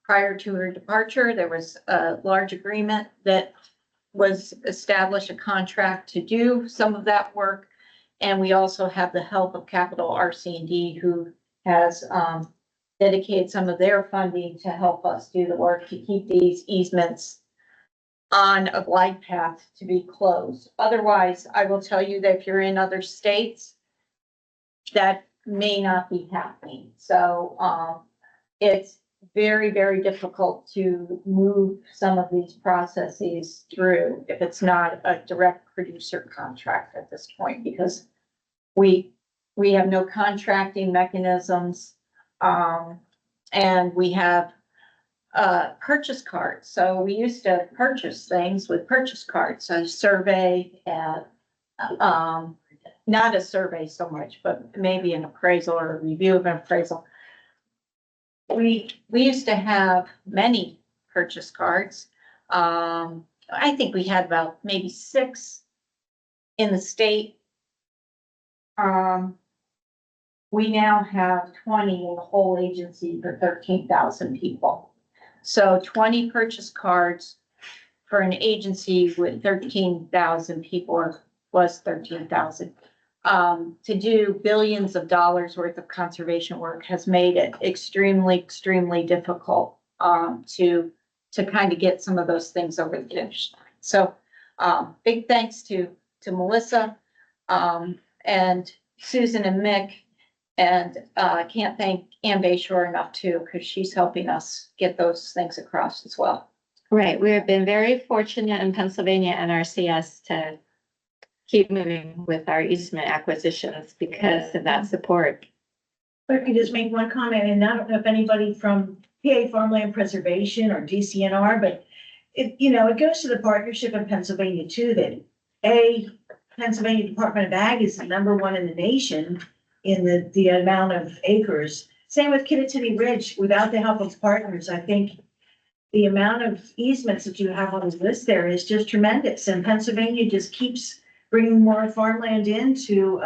prior to her departure, there was a large agreement that was established, a contract to do some of that work. And we also have the help of Capital RC&D, who has dedicated some of their funding to help us do the work to keep these easements on a glide path to be closed. Otherwise, I will tell you that if you're in other states, that may not be happening. So it's very, very difficult to move some of these processes through if it's not a direct producer contract at this point, because we have no contracting mechanisms, and we have purchase cards. So we used to purchase things with purchase cards, a survey and not a survey so much, but maybe an appraisal or a review of an appraisal. We used to have many purchase cards, I think we had about maybe 6 in the state. We now have 20 in the whole agency for 13,000 people. So 20 purchase cards for an agency with 13,000 people was 13,000. To do billions of dollars worth of conservation work has made it extremely, extremely difficult to kind of get some of those things over the finish line. So big thanks to Melissa and Susan and Mick. And can't thank Ann Bayshore enough too, because she's helping us get those things across as well. Right, we have been very fortunate in Pennsylvania NRCS to keep moving with our easement acquisitions because of that support. If I could just make one comment, and I don't know if anybody from PA Farmland Preservation or DCNR, but it goes to the partnership in Pennsylvania too, that Pennsylvania Department of Ag is the #1 in the nation in the amount of acres. Same with Kittatinny Ridge. Without the help of partners, I think the amount of easements that you have on the list there is just tremendous. And Pennsylvania just keeps bringing more farmland in to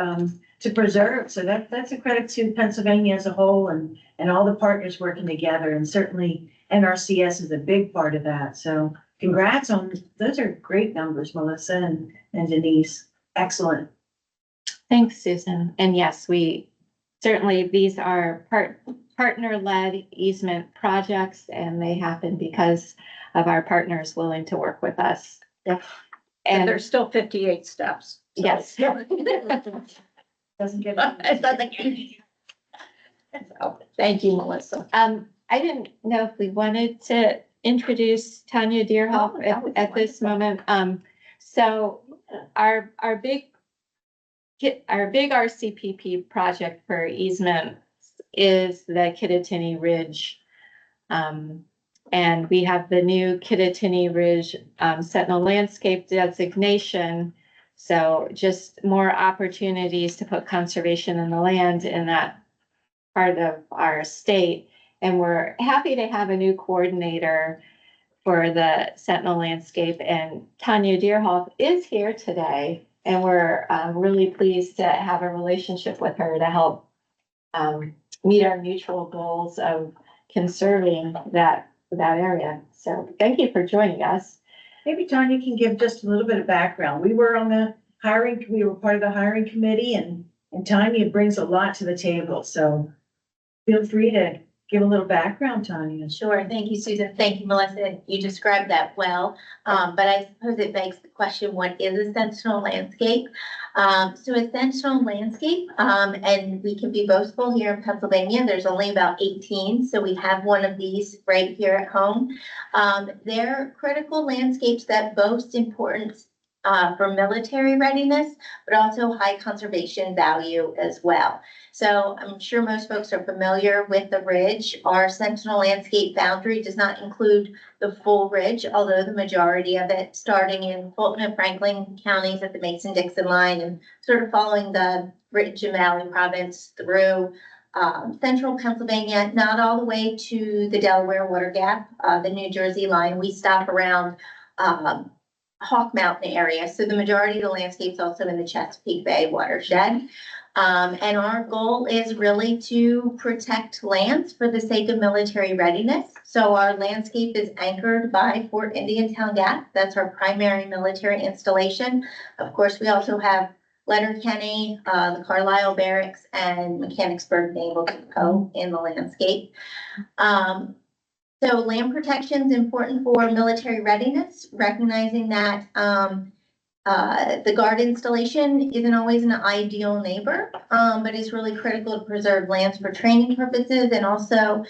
preserve. So that's a credit to Pennsylvania as a whole and all the partners working together. And certainly NRCS is a big part of that. So congrats on, those are great numbers, Melissa and Denise. Excellent. Thanks, Susan. And yes, these are partner-led easement projects, and they happen because of our partners willing to work with us. And there's still 58 steps. So. Yes. Doesn't get so, thank you, Melissa. I didn't know if we wanted to introduce Tanya Deerhoff at this moment. So our big RCPP project for easement is the Kittatinny Ridge. And we have the new Kittatinny Ridge Sentinel Landscape designation. So just more opportunities to put conservation in the land in that part of our state. And we're happy to have a new coordinator for the Sentinel Landscape. And Tanya Deerhoff is here today. And we're really pleased to have a relationship with her to help meet our mutual goals of conserving that area. So thank you for joining us. Maybe Tanya can give just a little bit of background. We were part of the hiring committee, and Tanya brings a lot to the table. So feel free to give a little background, Tanya. Sure. Thank you, Susan. Thank you, Melissa. You described that well. But I suppose it begs the question, what is a sentinel landscape? So a sentinel landscape, and we can be boastful here in Pennsylvania, there's only about 18. So we have one of these right here at home. They're critical landscapes that boast importance for military readiness, but also high conservation value as well. So I'm sure most folks are familiar with the ridge. Our Sentinel landscape boundary does not include the full ridge, although the majority of it, starting in Fulton and Franklin counties at the Mason-Dixon line and sort of following the Ridge and Valley province through central Pennsylvania, not all the way to the Delaware Water Gap, the New Jersey line. We stop around Hawk Mountain area. So the majority of the landscape's also in the Chesapeake Bay watershed. And our goal is really to protect lands for the sake of military readiness. So our landscape is anchored by Fort Indiantown Gap. That's our primary military installation. Of course, we also have Letterkenny, the Carlisle Barracks, and Mechanicsburg Naval Depot in the landscape. So land protection is important for military readiness, recognizing that the guard installation isn't always an ideal neighbor, but it's really critical to preserve lands for training purposes, and also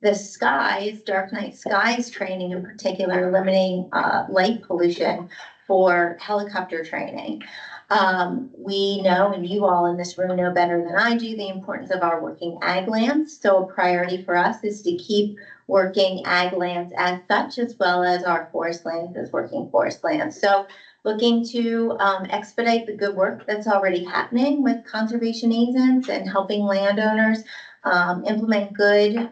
the skies, dark night skies training in particular, limiting light pollution for helicopter training. We know, and you all in this room know better than I do, the importance of our working ag lands. So a priority for us is to keep working ag lands as such, as well as our forest lands as working forest lands. So looking to expedite the good work that's already happening with conservation easements and helping landowners implement good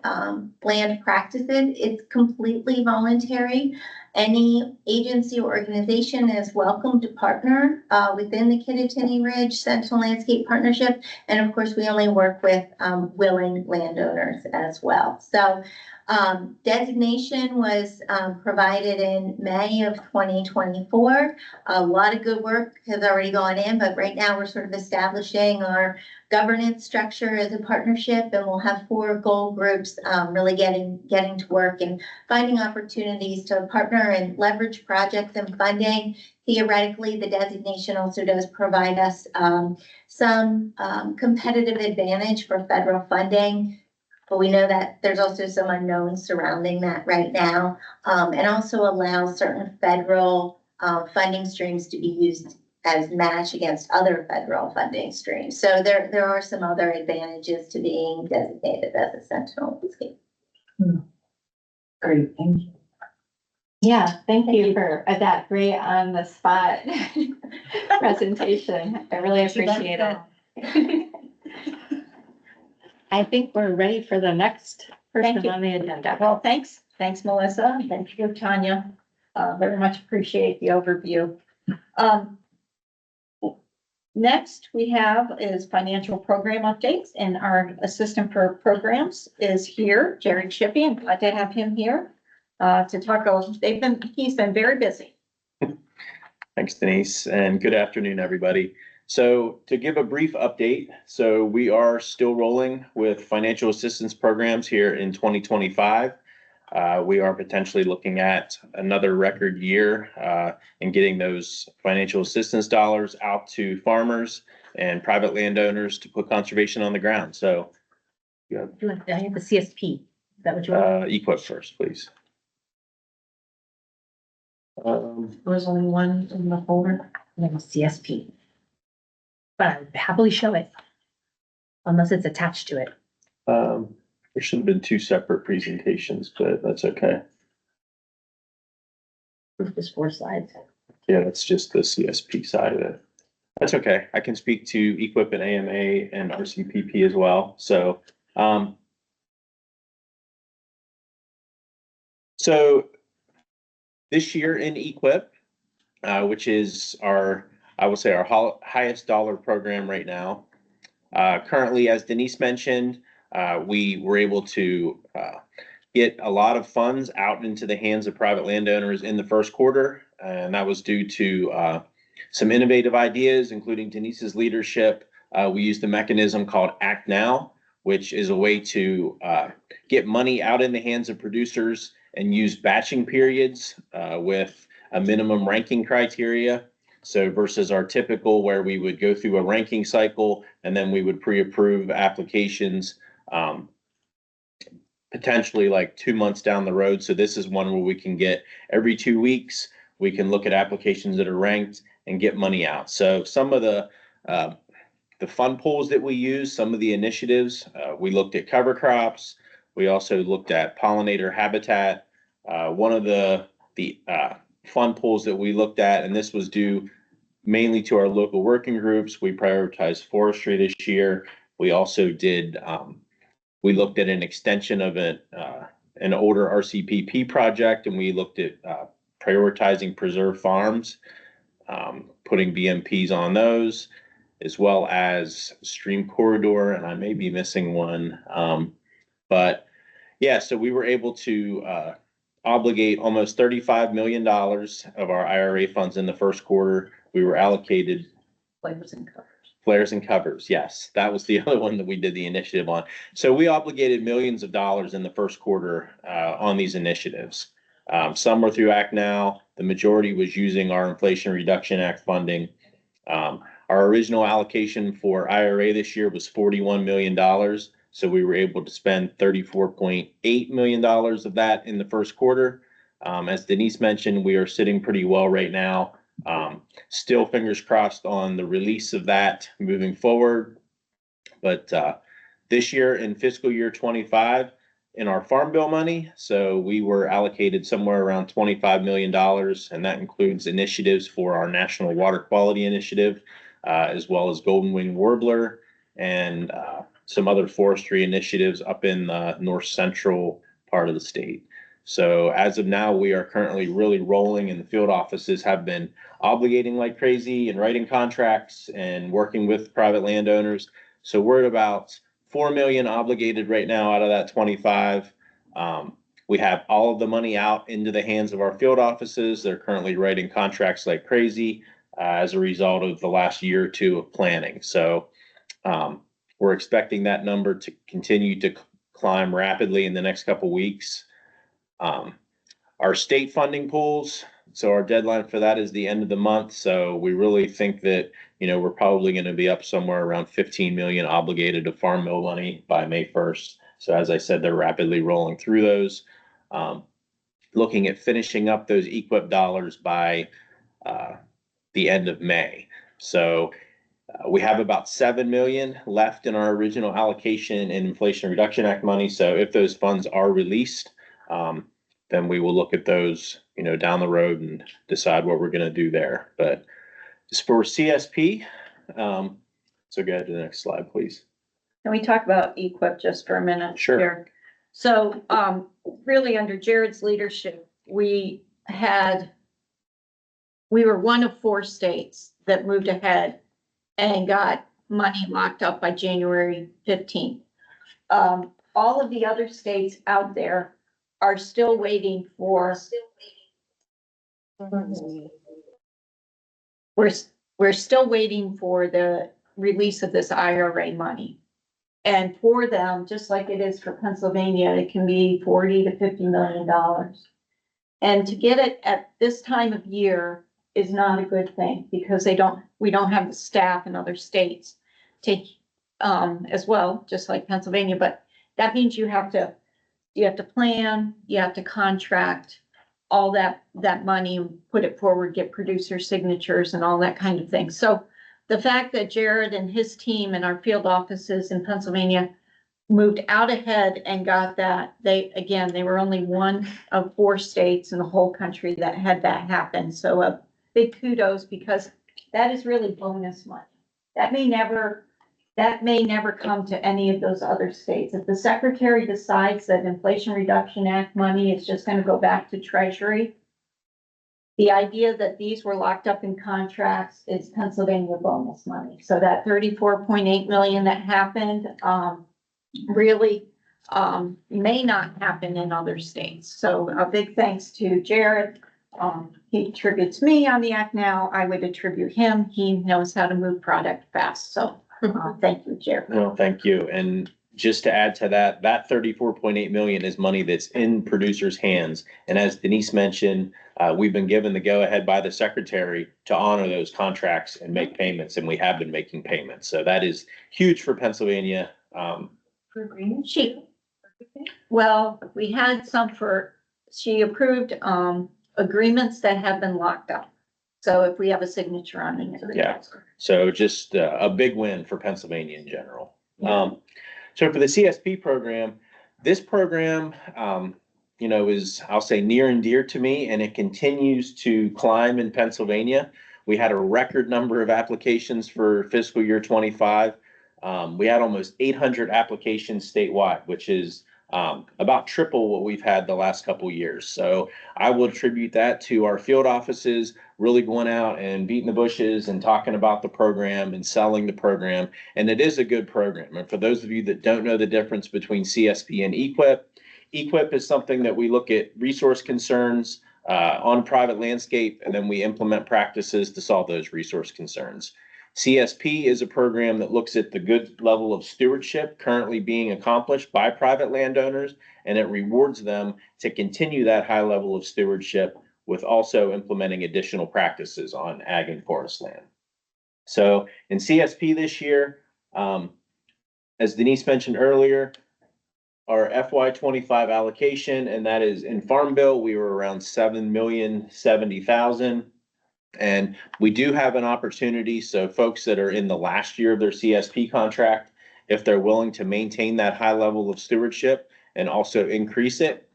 land practices. It's completely voluntary, Any agency or organization is welcome to partner within the Kittatinny Ridge Sentinel Landscape Partnership. And of course, we only work with willing landowners as well. So designation was provided in May of 2024. A lot of good work has already gone in, but right now we're sort of establishing our governance structure as a partnership, and we'll have 4 goal groups really getting to work and finding opportunities to partner and leverage projects and funding. Theoretically, the designation also does provide us some competitive advantage for federal funding. But we know that there's also some unknowns surrounding that right now, and also allows certain federal funding streams to be used as match against other federal funding streams. So there are some other advantages to being designated as a Sentinel landscape. Great, thank you. Yeah, thank you for that great on the spot presentation. I really appreciate it. I think we're ready for the next person on the agenda. Well, thanks, Melissa. Thank you, Tanya. Very much appreciate the overview. Next we have is financial program updates, and our assistant for programs is here, Jared Shippey. I'm glad to have him here to talk. He's been very busy. Thanks, Denise, and good afternoon, everybody. So to give a brief update, so we are still rolling with financial assistance programs here in 2025. We are potentially looking at another record year in getting those financial assistance dollars out to farmers and private landowners to put conservation on the ground. So I have the CSP. Is that what you want? equip first, please. There's only one in the folder. I have a CSP. But I would happily show it. Unless it's attached to it. There should have been 2 separate presentations, but that's okay. Just 4 slides. Yeah, that's just the CSP side of it. That's okay. I can speak to equip and AMA and RCPP as well. So, this year in equip, which is I will say our highest dollar program right now. Currently, as Denise mentioned, we were able to get a lot of funds out into the hands of private landowners in the first quarter, and that was due to some innovative ideas, including Denise's leadership. We used a mechanism called Act Now, which is a way to get money out in the hands of producers and use batching periods with a minimum ranking criteria. So versus our typical where we would go through a ranking cycle and then we would pre-approve applications potentially like 2 months down the road. So this is one where we can get every 2 weeks, we can look at applications that are ranked and get money out. So some of the fund pools that we use, some of the initiatives, we looked at cover crops. We also looked at pollinator habitat. One of the fund pools that we looked at, and this was due mainly to our local working groups, we prioritized forestry this year. We also did, we looked at an extension of an older RCPP project, and we looked at prioritizing preserve farms, putting BMPs on those, as well as stream corridor, and I may be missing one. But yeah, so we were able to obligate almost $35 million of our IRA funds in the first quarter. We were allocated flares and covers. Yes, that was the other one that we did the initiative on. So we obligated millions of dollars in the first quarter on these initiatives. Some were through Act Now. The majority was using our Inflation Reduction Act funding. Our original allocation for IRA this year was $41 million. So we were able to spend $34.8 million of that in the first quarter. As Denise mentioned, we are sitting pretty well right now. Still fingers crossed on the release of that moving forward. But this year in fiscal year 25, in our Farm Bill money, so we were allocated somewhere around $25 million, and that includes initiatives for our National Water Quality Initiative, as well as Golden Wing Warbler and some other forestry initiatives up in the north central part of the state. So as of now, we are currently really rolling, and the field offices have been obligating like crazy and writing contracts and working with private landowners. So we're at about 4 million obligated right now out of that 25. We have all of the money out into the hands of our field offices. They're currently writing contracts like crazy as a result of the last year or two of planning. So we're expecting that number to continue to climb rapidly in the next couple weeks. Our state funding pools, so our deadline for that is the end of the month. So we really think that, we're probably going to be up somewhere around 15 million obligated to farm bill money by May 1st. So as I said, they're rapidly rolling through those. Looking at finishing up those EQIP dollars by the end of May. So we have about 7 million left in our original allocation in Inflation Reduction Act money. So if those funds are released, then we will look at those, down the road and decide what we're going to do there. But as for CSP, so go ahead to the next slide, please. Can we talk about EQIP just for a minute? Sure. Jared? So, really under Jared's leadership, we were one of 4 states that moved ahead and got money locked up by January 15th. All of the other states out there are still waiting for. We're still waiting for the release of this IRA money. And for them, just like it is for Pennsylvania, it can be $40 to $50 million. And to get it at this time of year is not a good thing because we don't have the staff in other states take as well, just like Pennsylvania. But that means you have to plan, you have to contract all that money, put it forward, get producer signatures and all that kind of thing. So the fact that Jared and his team and our field offices in Pennsylvania moved out ahead and got that, they were only one of 4 states in the whole country that had that happen. So a big kudos, because that is really bonus money. That may never come to any of those other states. If the secretary decides that Inflation Reduction Act money is just going to go back to Treasury, the idea that these were locked up in contracts is Pennsylvania bonus money. So that 34.8 million that happened, really may not happen in other states. So a big thanks to Jared. He attributes me on the act now. I would attribute him. He knows how to move product fast. So thank you, Jared. No, thank you. And just to add to that, that 34.8 million is money that's in producers' hands. And as Denise mentioned, we've been given the go-ahead by the secretary to honor those contracts and make payments, and we have been making payments. So that is huge for Pennsylvania. Well, we had some she approved agreements that have been locked up. So if we have a signature on it. Yeah. So just a big win for Pennsylvania in general. So for the CSP program, this program, is, I'll say, near and dear to me, and it continues to climb in Pennsylvania. We had a record number of applications for fiscal year 25. We had almost 800 applications statewide, which is about triple what we've had the last couple years. So I will attribute that to our field offices really going out and beating the bushes and talking about the program and selling the program. And it is a good program. And for those of you that don't know the difference between CSP and EQIP, EQIP is something that we look at resource concerns on private landscape, and then we implement practices to solve those resource concerns. CSP is a program that looks at the good level of stewardship currently being accomplished by private landowners, and it rewards them to continue that high level of stewardship with also implementing additional practices on ag and forest land. So in CSP this year, as Denise mentioned earlier, our FY25 allocation, and that is in Farm Bill, we were around 7,070,000. And we do have an opportunity. So folks that are in the last year of their CSP contract, if they're willing to maintain that high level of stewardship and also increase it,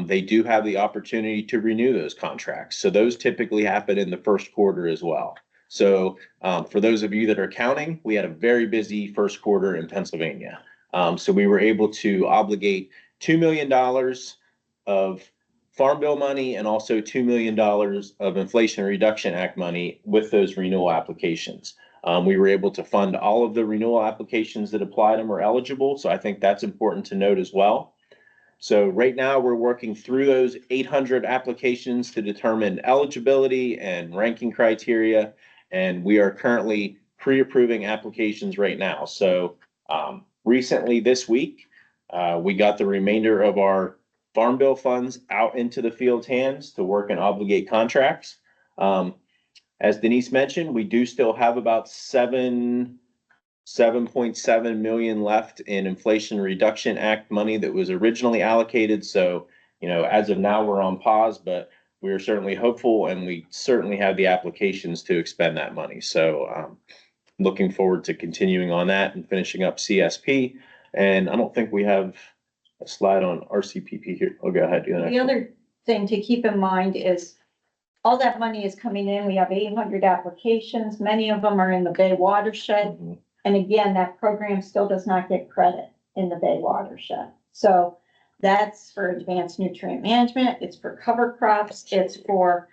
they do have the opportunity to renew those contracts. So those typically happen in the first quarter as well. So for those of you that are counting, we had a very busy first quarter in Pennsylvania. So we were able to obligate $2 million of Farm Bill money and also $2 million of Inflation Reduction Act money with those renewal applications. We were able to fund all of the renewal applications that applied and were eligible, so I think that's important to note as well. So right now, we're working through those 800 applications to determine eligibility and ranking criteria, and we are currently pre-approving applications right now. So recently this week, we got the remainder of our Farm Bill funds out into the field's hands to work and obligate contracts. As Denise mentioned, we do still have about 7.7 million left in Inflation Reduction Act money that was originally allocated. So, as of now, we're on pause, but we are certainly hopeful and we certainly have the applications to expend that money. So, looking forward to continuing on that and finishing up CSP. And I don't think we have a slide on RCPP here. I'll go ahead. The other thing to keep in mind is all that money is coming in. We have 800 applications. Many of them are in the Bay watershed. And again, that program still does not get credit in the Bay watershed. So that's for advanced nutrient management. It's for cover crops. It's for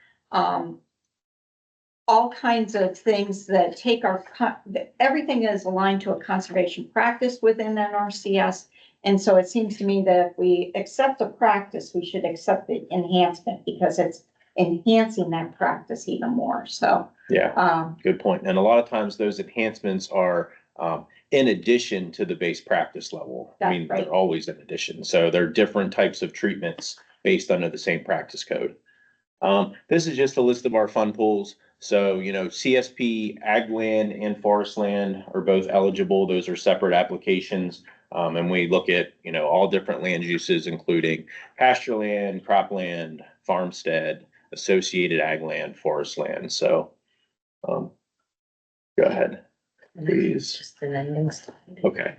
all kinds of things that take everything is aligned to a conservation practice within NRCS. And so it seems to me that if we accept the practice, we should accept the enhancement because it's enhancing that practice even more. So yeah, good point. And a lot of times those enhancements are in addition to the base practice level. I mean, they're always in addition. So they're different types of treatments based under the same practice code. This is just a list of our fund pools. So, CSP, ag land and forest land are both eligible. Those are separate applications. And we look at, all different land uses, including pasture land, cropland, farmstead, associated ag land, forest land. So, go ahead, please. Just the endings. Okay.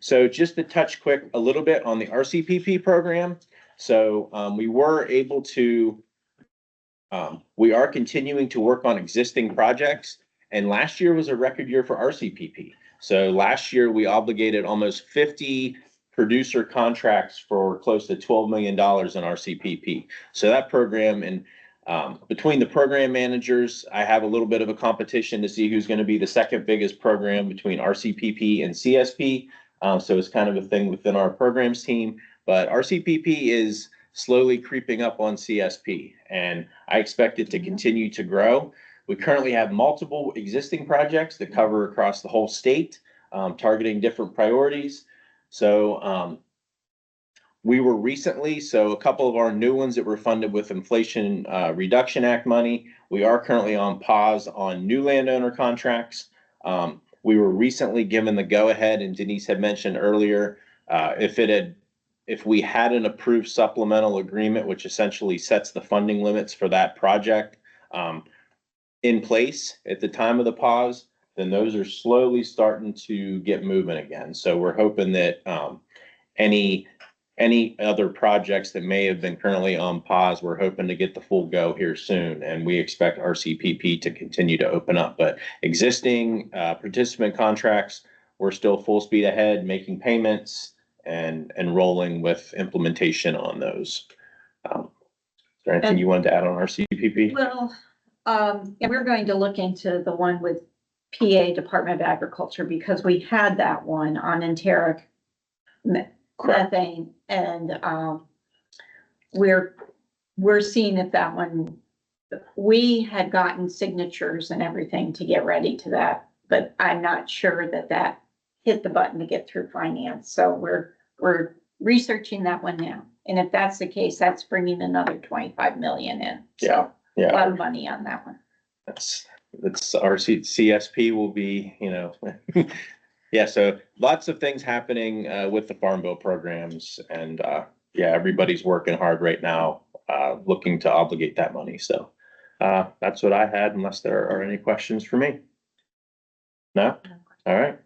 So just to touch quick a little bit on the RCPP program. So, we were able to, we are continuing to work on existing projects, and last year was a record year for RCPP. So last year we obligated almost 50 producer contracts for close to $12 million in RCPP. So that program, and between the program managers, I have a little bit of a competition to see who's going to be the second biggest program between RCPP and CSP. So it's kind of a thing within our programs team, but RCPP is slowly creeping up on CSP, and I expect it to continue to grow. We currently have multiple existing projects that cover across the whole state, targeting different priorities. So we were recently, so a couple of our new ones that were funded with Inflation Reduction Act money, we are currently on pause on new landowner contracts. We were recently given the go-ahead, and Denise had mentioned earlier, if we had an approved supplemental agreement, which essentially sets the funding limits for that project in place at the time of the pause, then those are slowly starting to get moving again. So we're hoping that any other projects that may have been currently on pause, we're hoping to get the full go here soon. And we expect RCPP to continue to open up. But existing participant contracts, we're still full speed ahead, making payments and rolling with implementation on those. Is there anything you wanted to add on RCPP? well, and we're going to look into the one with PA Department of Agriculture because we had that one on enteric methane, and we're seeing if that one, we had gotten signatures and everything to get ready to that, but I'm not sure that hit the button to get through finance. So we're researching that one now. And if that's the case, that's bringing another 25 million in. So Yeah. a lot of money on that one. That's our CSP will be, yeah, so lots of things happening with the Farm Bill programs, and yeah, everybody's working hard right now, looking to obligate that money. So that's what I had, unless there are any questions for me. No? All right.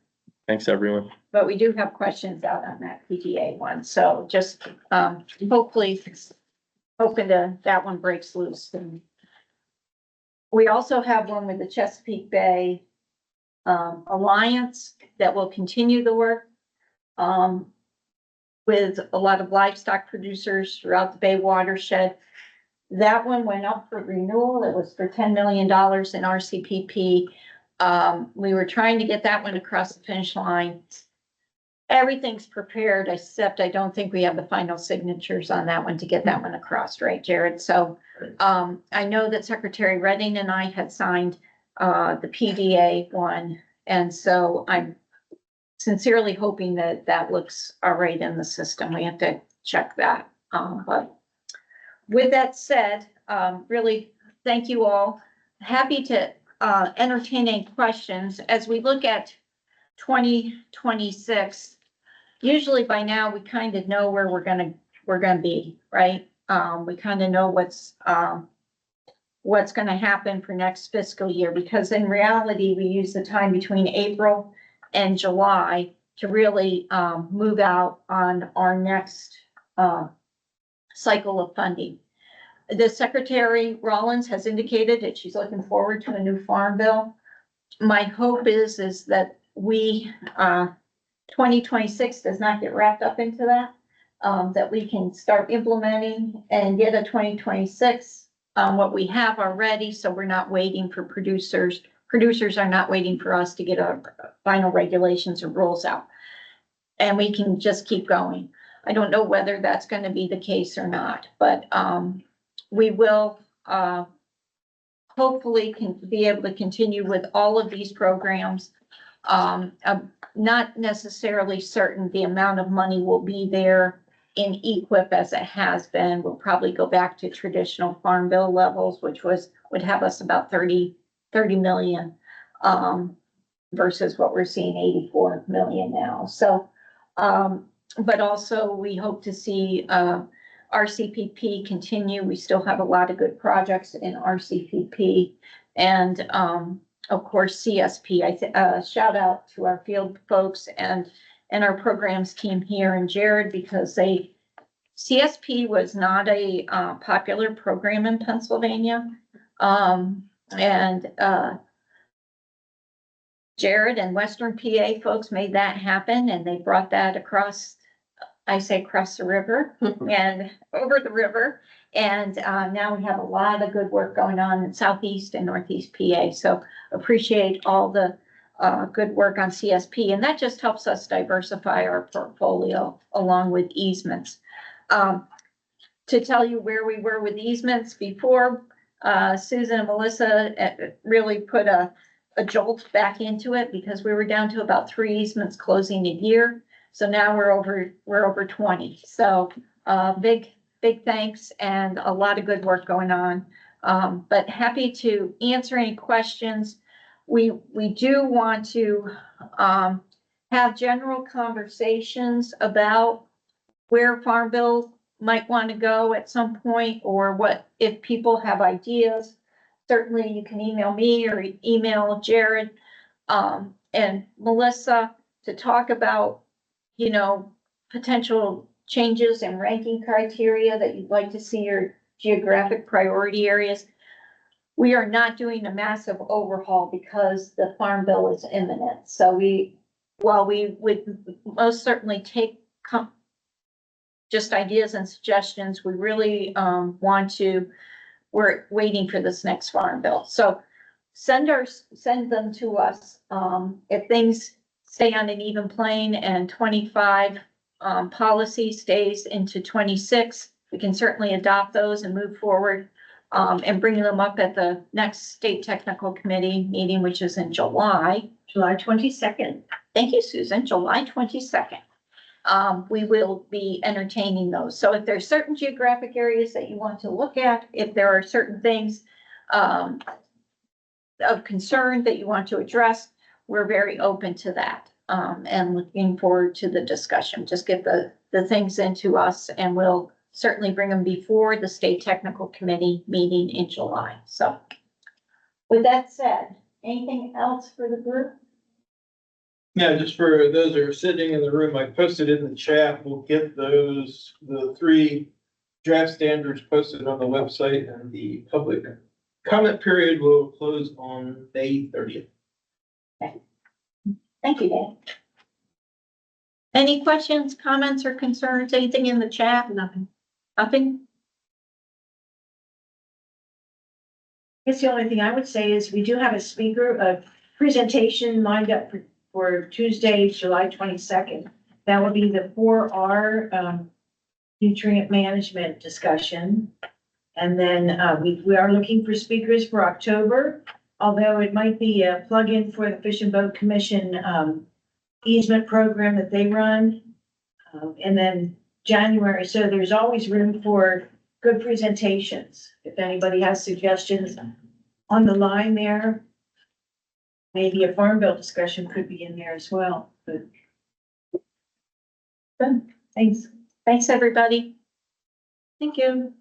Thanks, everyone. But we do have questions out on that PTA one. So just hopefully hoping that one breaks loose. And we also have one with the Chesapeake Bay Alliance that will continue the work. with a lot of livestock producers throughout the Bay watershed. That one went up for renewal. It was for $10 million in RCPP. We were trying to get that one across the finish line. Everything's prepared, except I don't think we have the final signatures on that one to get that one across, right, Jared? So, I know that Secretary Redding and I had signed, the PDA one. And so I'm sincerely hoping that that looks all right in the system. We have to check that. But with that said, really, thank you all. Happy to, entertain any questions as we look at 2026. Usually by now, we kind of know where we're gonna be, right? We kind of know what's gonna happen for next fiscal year, because in reality, we use the time between April and July to really, move out on our next, cycle of funding. The Secretary Rollins has indicated that she's looking forward to a new farm bill. My hope is that we, 2026 does not get wrapped up into that, that we can start implementing and get a 2026, what we have already, so we're not waiting for producers. Producers are not waiting for us to get our final regulations or rules out. And we can just keep going. I don't know whether that's gonna be the case or not, but, we will, hopefully can be able to continue with all of these programs. I'm not necessarily certain the amount of money will be there in EQIP as it has been. We'll probably go back to traditional farm bill levels, which would have us about 30 million, versus what we're seeing 84 million now. So, but also we hope to see, RCPP continue. We still have a lot of good projects in RCPP, and, of course, CSP. Shout out to our field folks and our programs team here in Jared, because CSP was not a popular program in Pennsylvania. Jared and Western PA folks made that happen, and they brought that across the river and over the river. And now we have a lot of good work going on in Southeast and Northeast PA. So appreciate all the good work on CSP. And that just helps us diversify our portfolio along with easements. To tell you where we were with easements before, Susan and Melissa really put a jolt back into it, because we were down to about 3 easements closing a year. So now we're over 20. So, big thanks, and a lot of good work going on. But happy to answer any questions. We do want to, have general conversations about where Farm Bill might want to go at some point, or what, if people have ideas. Certainly you can email me or email Jared, and Melissa to talk about, potential changes in ranking criteria that you'd like to see, your geographic priority areas. We are not doing a massive overhaul because the Farm Bill is imminent. So while we would most certainly take just ideas and suggestions, we really we're waiting for this next Farm Bill. So send them to us. If things stay on an even plane and 25 policy stays into 26, we can certainly adopt those and move forward, and bring them up at the next State Technical Committee meeting, which is in July 22nd. Thank you, Susan. July 22nd. We will be entertaining those. So if there's certain geographic areas that you want to look at, if there are certain things of concern that you want to address, we're very open to that, and looking forward to the discussion. Just get the things into us, and we'll certainly bring them before the State Technical Committee meeting in July. So with that said, anything else for the group? Yeah, just for those that are sitting in the room, I posted in the chat, we'll get the 3 draft standards posted on the website, and the public comment period will close on May 30th. Okay. Thank you, Dan. Any questions, comments, or concerns? Anything in the chat? Nothing. Nothing? I guess the only thing I would say is we do have a presentation lined up for Tuesday, July 22nd. That will be the 4R nutrient management discussion. And then we are looking for speakers for October, although it might be a plug-in for the Fish and Boat Commission easement program that they run. And then January, so there's always room for good presentations. If anybody has suggestions on the line there, maybe a farm bill discussion could be in there as well, but. Good, thanks. Thanks, everybody. Thank you.